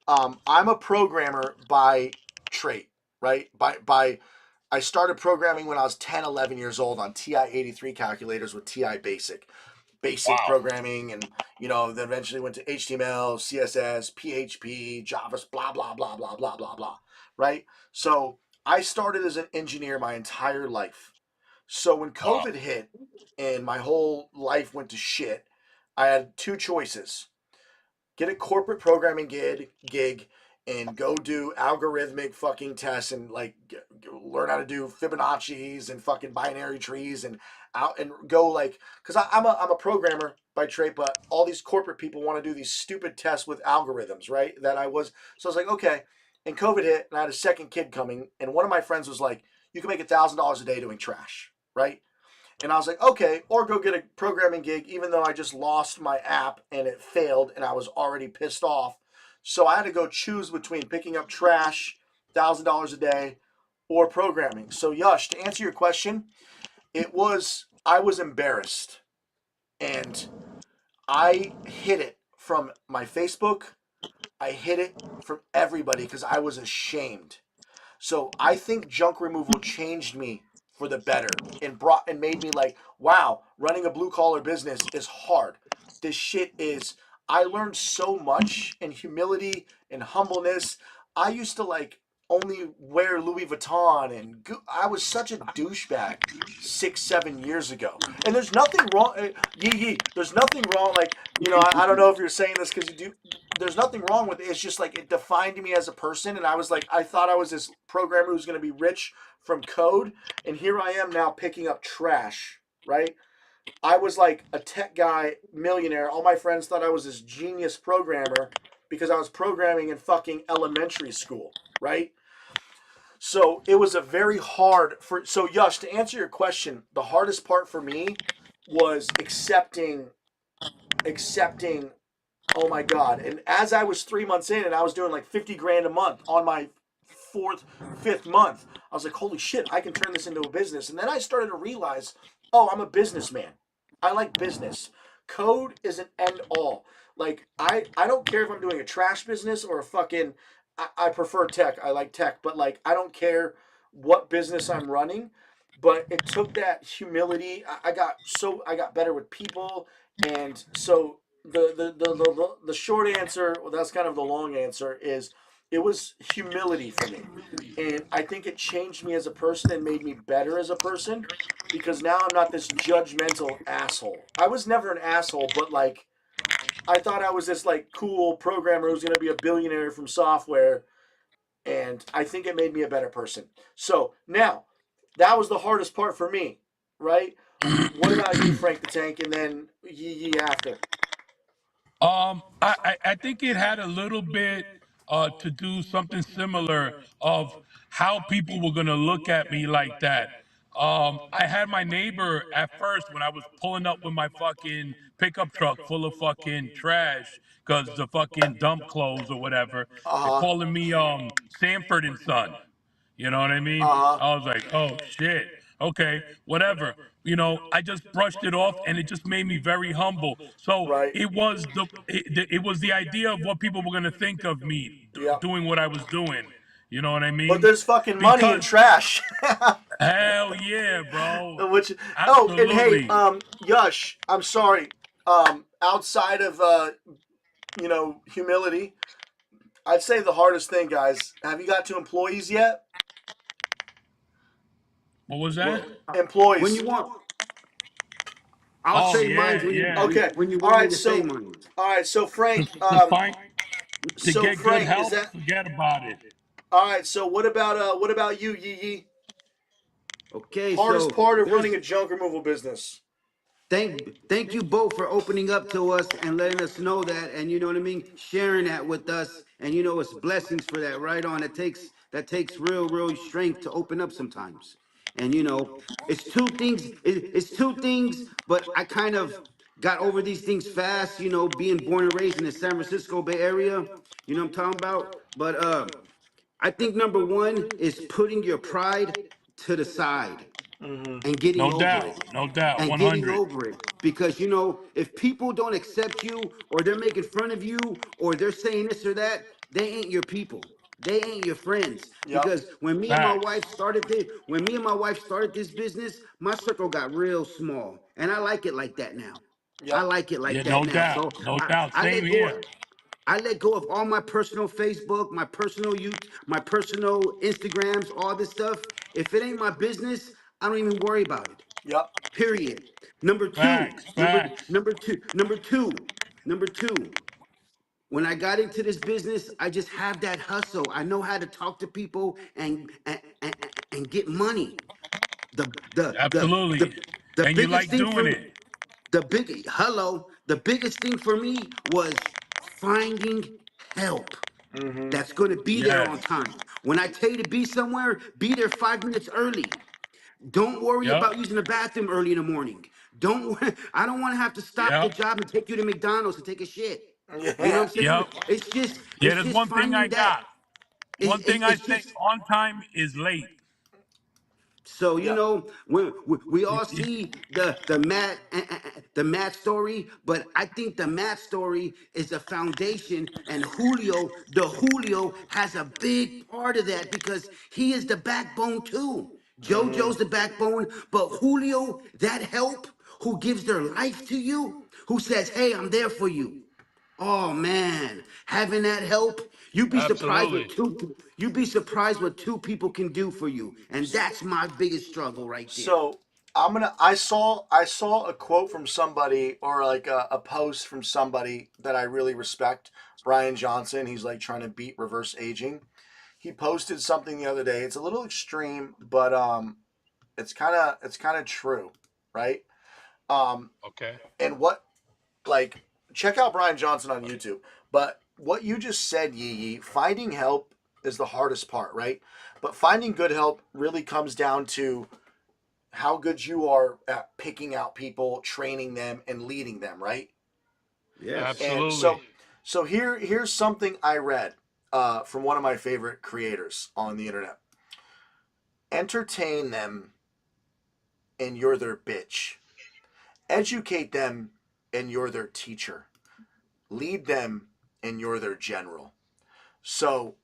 I'm a programmer by trait, right? I started programming when I was 10, 11 years old on TI-83 calculators with TI Basic. Basic Wow. programming, and then eventually went to HTML, CSS, PHP, Java, blah blah blah blah blah blah blah. Right? So I started as an engineer my entire life. So when Wow. COVID hit and my whole life went to shit, I had two choices: get a corporate programming gig and go do algorithmic fucking tests and like learn how to do Fibonacci's and fucking binary trees and out and go like, because I'm a programmer by trade, but all these corporate people want to do these stupid tests with algorithms, right? So I was like, okay. And COVID hit, and I had a second kid coming, and one of my friends was like, you can make $1,000 a day doing trash, right? And I was like, okay, or go get a programming gig, even though I just lost my app and it failed and I was already pissed off. So I had to go choose between picking up trash, $1,000 a day, or programming. So Yush, to answer your question, I was embarrassed, and I hid it from my Facebook. I hid it from everybody because I was ashamed. So I think junk removal changed me for the better and made me like, wow, running a blue collar business is hard. This shit is I learned so much in humility and humbleness. I used to like only wear Louis Vuitton, and I was such a douchebag 6, 7 years ago. And there's nothing wrong, there's nothing wrong. Like, I don't know if you're saying this because you do. There's nothing wrong with it. It's just like it defined me as a person, and I was like, I thought I was this programmer who's going to be rich from code, and here I am now picking up trash, right? I was like a tech guy, millionaire. All my friends thought I was this genius programmer because I was programming in fucking elementary school, right? So it was a very hard so Yush, to answer your question, the hardest part for me was accepting, oh my God. And as I was 3 months in and I was doing like 50 grand a month on my fifth month, I was like, holy shit, I can turn this into a business. And then I started to realize, oh, I'm a businessman. I like business. Code is an end all. Like, I don't care if I'm doing a trash business or a fucking, I prefer tech. I like tech, but like, I don't care what business I'm running. But it took that humility. I got better with people. And so the short answer, well, that's kind of the long answer, is it was humility for me. And I think it changed me as a person and made me better as a person because now I'm not this judgmental asshole. I was never an asshole, but like I thought I was this like cool programmer who's going to be a billionaire from software, and I think it made me a better person. So now that was the hardest part for me, right? What about you, Frank the Tank, and then Yee after? I think it had a little bit to do something similar of how people were gonna look at me like that. I had my neighbor at first when I was pulling up with my fucking pickup truck full of fucking trash because the fucking dump clothes or whatever. They're Uh huh. calling me Sanford and Son. You know what I mean? Uh huh. I was like, oh shit. Okay, whatever. I just brushed it off, and it just made me very humble. So Right. it was the idea of what people were gonna think of me Yep. doing what I was doing. You know what I But mean? there's fucking money in Because trash. hell yeah, bro, Which and hey, absolutely. Yush, I'm sorry. Outside of humility, I'd say the hardest thing, guys. Have you got to employees yet? What was that? Well, when Employees. you want, I'll Oh say yeah, mine yeah. Okay. when you All want me right. to say So, mine. all right. So To, Frank. to find to So get good Frank, is help, that forget about it. all right? So what about you, Yee? Okay, Hardest so part of running there's a junk removal business. thank you both for opening up to us and letting us know that, and you know what I mean, sharing that with us, and you know it's blessings for that. Right on. That takes real strength to open up sometimes, and you know it's two things. It's two things, but I kind of got over these things fast. You know, being born and raised in the San Francisco Bay Area. You know what I'm talking about, but I think number one is putting your pride to the side and getting No over doubt. it No doubt. and getting 100. over it, because you know if people don't accept you or they're making fun of you or they're saying this or that, they ain't your people, they ain't your friends. Yep. Because when me and my Facts. wife started this business, my circle got real small, and I like it like that now. I Yep. like it Yeah, like that no now. doubt. So No i doubt. i Same let go here. I let go of all my personal Facebook, my personal YouTube, my personal Instagrams, all this stuff. If it ain't my business, I don't even worry about it. Yep. Period. Number two, Facts. number Facts. number two, number two, number two. When I got into this business, I just have that hustle. I know how to talk to people and get money. The the the Absolutely. the the And you biggest like thing doing for it. the biggest thing for me was finding help that's going to be there Yes. on time. When I tell you to be somewhere, be there 5 minutes early. Don't worry Yep. about using the bathroom early in the morning. Don't I don't want to have to stop the Yep. job and take you to McDonald's to take a shit. You know what Yeah. I'm saying? Yep. It's just Yeah, it's there's just one thing I finding that. got. One thing I It's say just on time is late. so you Yep. know when we You, all you, see the Matt story, but I think the Matt story is the foundation, and Julio has a big part of that because he is the backbone too. JoJo's the backbone, but Julio, that help, who gives their life to you, who says, "Hey, I'm there for you." Oh man, having that help, absolutely. you'd be surprised what two people can do for you. And that's my biggest struggle right there. So I saw a quote from somebody, or like a post from somebody that I really respect. Brian Johnson. He's like trying to beat reverse aging. He posted something the other day. It's a little extreme, but it's kind of true, right? Um, Okay. and what, like, check out Brian Johnson on YouTube. But what you just said, Yee Yee, finding help is the hardest part, right? But finding good help really comes down to how good you are at picking out people, training them, and leading them, right? Yes. And Absolutely. so here's something I read from one of my favorite creators on the internet. Entertain them, and you're their bitch. Educate them, and you're their teacher. Lead them, and you're their general. So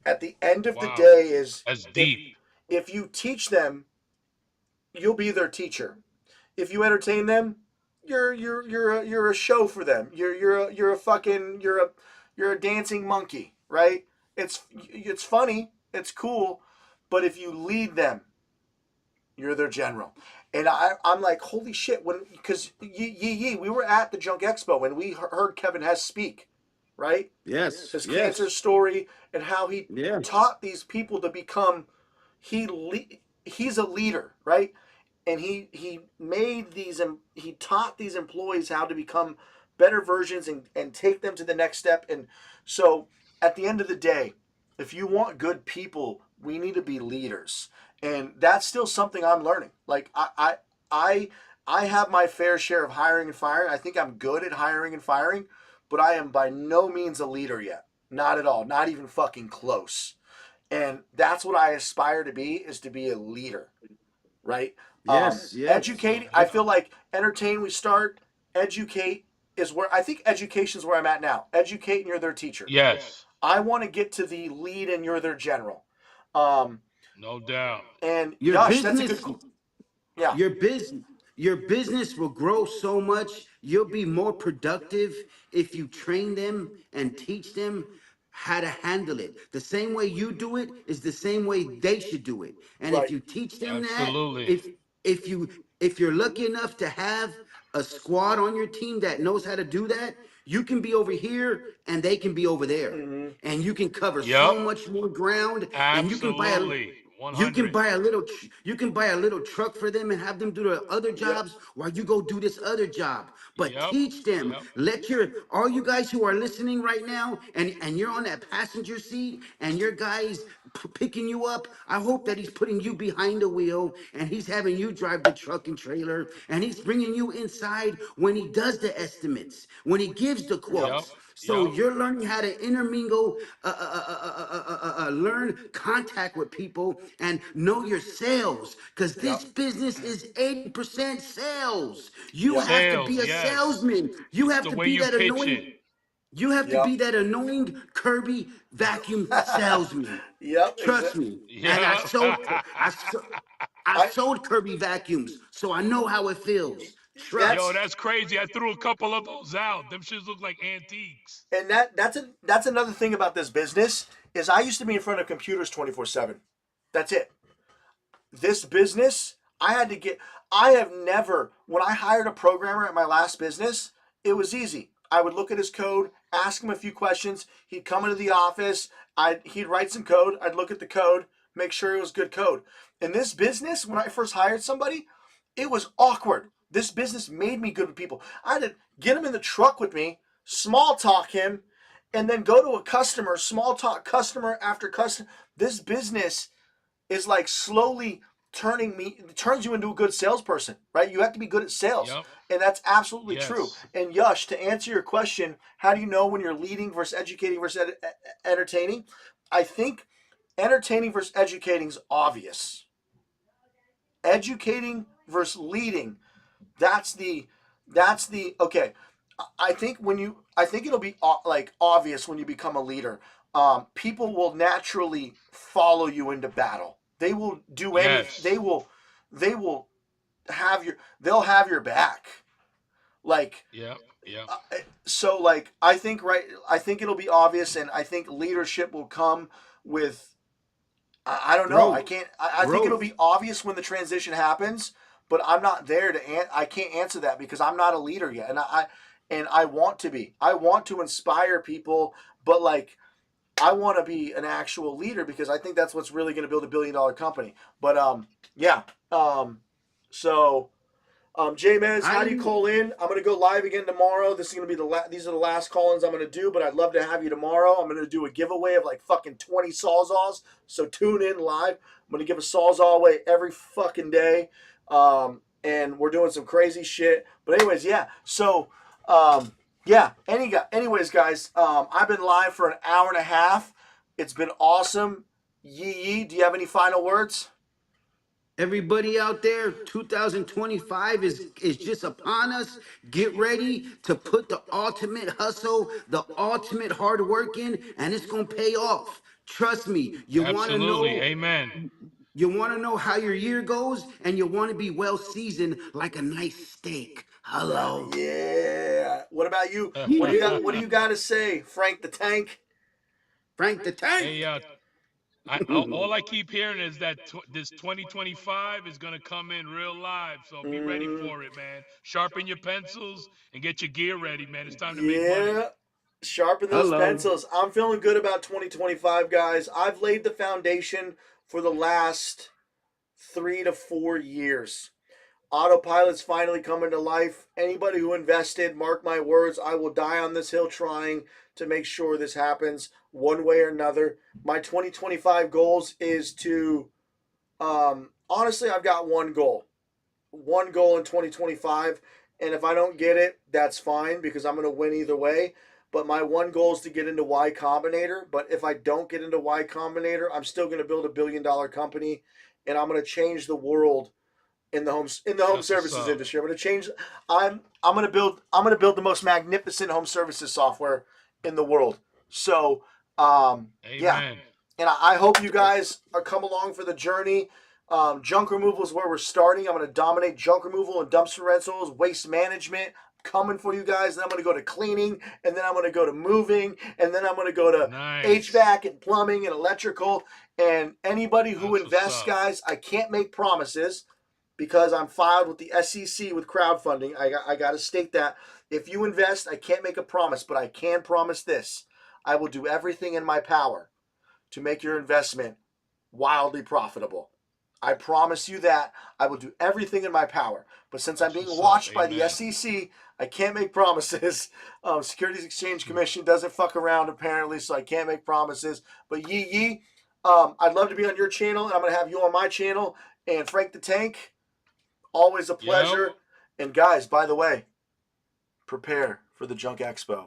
at the end of the Wow. day is, That's if deep. if you teach them, you'll be their teacher. If you entertain them, you're a show for them. You're a dancing monkey, right? It's funny, it's cool, but if you lead them, you're their general. And I'm like, holy shit, when, because we were at the Junk Expo when we heard Kevin Hess speak, right? Yes. His cancer Yes. story and how he Yeah. taught these people to become, he's a leader, right? And he taught these employees how to become better versions, and take them to the next step. And so at the end of the day, if you want good people, we need to be leaders. And that's still something I'm learning. Like I have my fair share of hiring and firing. I think I'm good at hiring and firing, but I am by no means a leader yet. Not at all. Not even fucking close. And that's what I aspire to be, is to be a leader, right? Yes. Yes. Educate. I feel like entertain. We start. Educate is where I think education is where I'm at now. Educate, and you're their teacher. Yes. I want to get to the lead, and you're their general. Um, No doubt. and Your Yash, that's a good. business Yeah. your business your business will grow so much. You'll be more productive if you train them and teach them how to handle it. The same way you do it is the same way they should do it. And if Right. you teach them that, Absolutely. if you're lucky enough to have a squad on your team that knows how to do that, you can be over here and they can be over there. Mm-hmm. And you can cover Yep. so much more ground, and you can buy a Absolutely. You can 100. buy a little you can buy a little truck for them and have them do the other Yep. jobs while you go do this other job. But Yep. teach them. Yep. Let your all you guys who are listening right now and you're on that passenger seat and your guy's picking you up. I hope that he's putting you behind the wheel and he's having you drive the truck and trailer and he's bringing you inside when he does the estimates, when he gives the Yep. Yep. quotes. So Yep. you're learning how to intermingle, learn contact with people, and know your sales. Because Yep. this business is 80% sales. You Yep. have to be Sales. a Yes. salesman. You It's have the to way be you that pitch it. annoying. You have to Yep. be that annoying Kirby vacuum salesman. Yep. Trust me. And Yeah. I I sold Kirby vacuums, so I know how it feels. Yo, that's Trust. that's crazy. I threw a couple of those out. Them shits look like antiques. and that's another thing about this business is I used to be in front of computers 24/7. That's it. This business, I have never, when I hired a programmer at my last business, it was easy. I would look at his code, ask him a few questions. He'd come into the office. He'd write some code. I'd look at the code, make sure it was good code. In this business, when I first hired somebody, it was awkward. This business made me good with people. I had to get him in the truck with me, small talk him, and then go to a customer, small talk customer after customer. This business is like slowly turns you into a good salesperson, right? You have to be good at sales. Yep. And that's absolutely true. Yes. And Yush, to answer your question, how do you know when you're leading versus educating versus entertaining? I think entertaining versus educating is obvious. Educating versus leading, that's the okay. I think it'll be like obvious when you become a leader. People will naturally follow you into battle. They will do anything. Yes. They will they'll have your back. Like Yep. Yep. so like I think it'll be obvious, and I think leadership will come with I don't know. Growth. I think it'll Growth. be obvious when the transition happens, but I'm not there to. I can't answer that because I'm not a leader yet, and I want to be. I want to inspire people, but like I want to be an actual leader because I think that's what's really going to build a $1 billion company. But yeah. So J-Mez, how do you I call in? I'm gonna go live again tomorrow. This is gonna be these are the last call-ins I'm gonna do, but I'd love to have you tomorrow. I'm gonna do a giveaway of like fucking 20 Sawzalls. So tune in live. I'm gonna give a Sawzall away every fucking day. And we're doing some crazy shit. But anyways, yeah. So yeah. Anyways, guys, I've been live for an hour and a half. It's been awesome. Yee, do you have any final words? Everybody out there, 2025 is just upon us. Get ready to put the ultimate hustle, the ultimate hard work in, and it's gonna pay off. Trust me. Absolutely. Amen. You want to know how your year goes, and you want to be well seasoned like a nice steak. Hello. Yeah. What about you? Yeah. What do you got to say, Frank the Tank? Frank the Tank. Hey, all I keep hearing is that this 2025 is gonna come in real live. So be ready for it, man. Sharpen your pencils and get your gear ready, man. It's time to make money. Yeah. Sharpen those Hello. pencils. I'm feeling good about 2025, guys. I've laid the foundation for the last 3 to 4 years. Autopilot's finally coming to life. Anybody who invested, mark my words, I will die on this hill trying to make sure this happens one way or another. My 2025 goals is to, honestly, I've got one goal. One goal in 2025. And if I don't get it, that's fine because I'm going to win either way. But my one goal is to get into Y Combinator. But if I don't get into Y Combinator, I'm still going to build $1 billion company, and I'm going to change the world in the home That's what's services up. industry. I'm going to change. I'm going to build the most magnificent home services software in the world. So yeah, Amen. and I hope you guys are come along for the journey. Junk removal is where we're starting. I'm going to dominate junk removal and dumpster rentals, waste management. Coming for you guys. Then I'm going to go to cleaning, and then I'm going to go to moving, and then I'm going to go to Nice. HVAC and plumbing and electrical. And anybody who That's what's invests, up. guys, I can't make promises because I'm filed with the SEC with crowdfunding. I got to state that. If you invest, I can't make a promise, but I can promise this. I will do everything in my power to make your investment wildly profitable. I promise you that. I will do everything in my power. But since I'm That's being what's watched up. by the Amen. SEC, I can't make promises. Securities Exchange Commission doesn't fuck around apparently, so I can't make promises. But Yee, I'd love to be on your channel, and I'm going to have you on my channel. And Frank the Tank, always a pleasure. Yep. And guys, by the way, prepare for the Junk Expo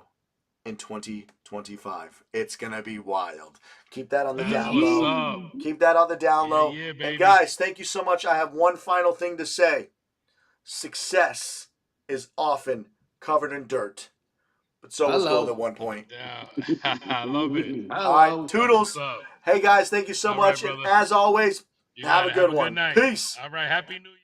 in 2025. It's going to be wild. Keep that on the That's down what's low. up. Keep that on the down Yeah, low. yeah, And baby. guys, thank you so much. I have one final thing to say. Success is often covered in dirt, but so was gold at one point. Yeah. I love it. All right, What's toodles. up? Hey guys, thank you so All right, much. And brother. as always, You have got a it. good Have a one. good night. Peace. All right. Happy New Year.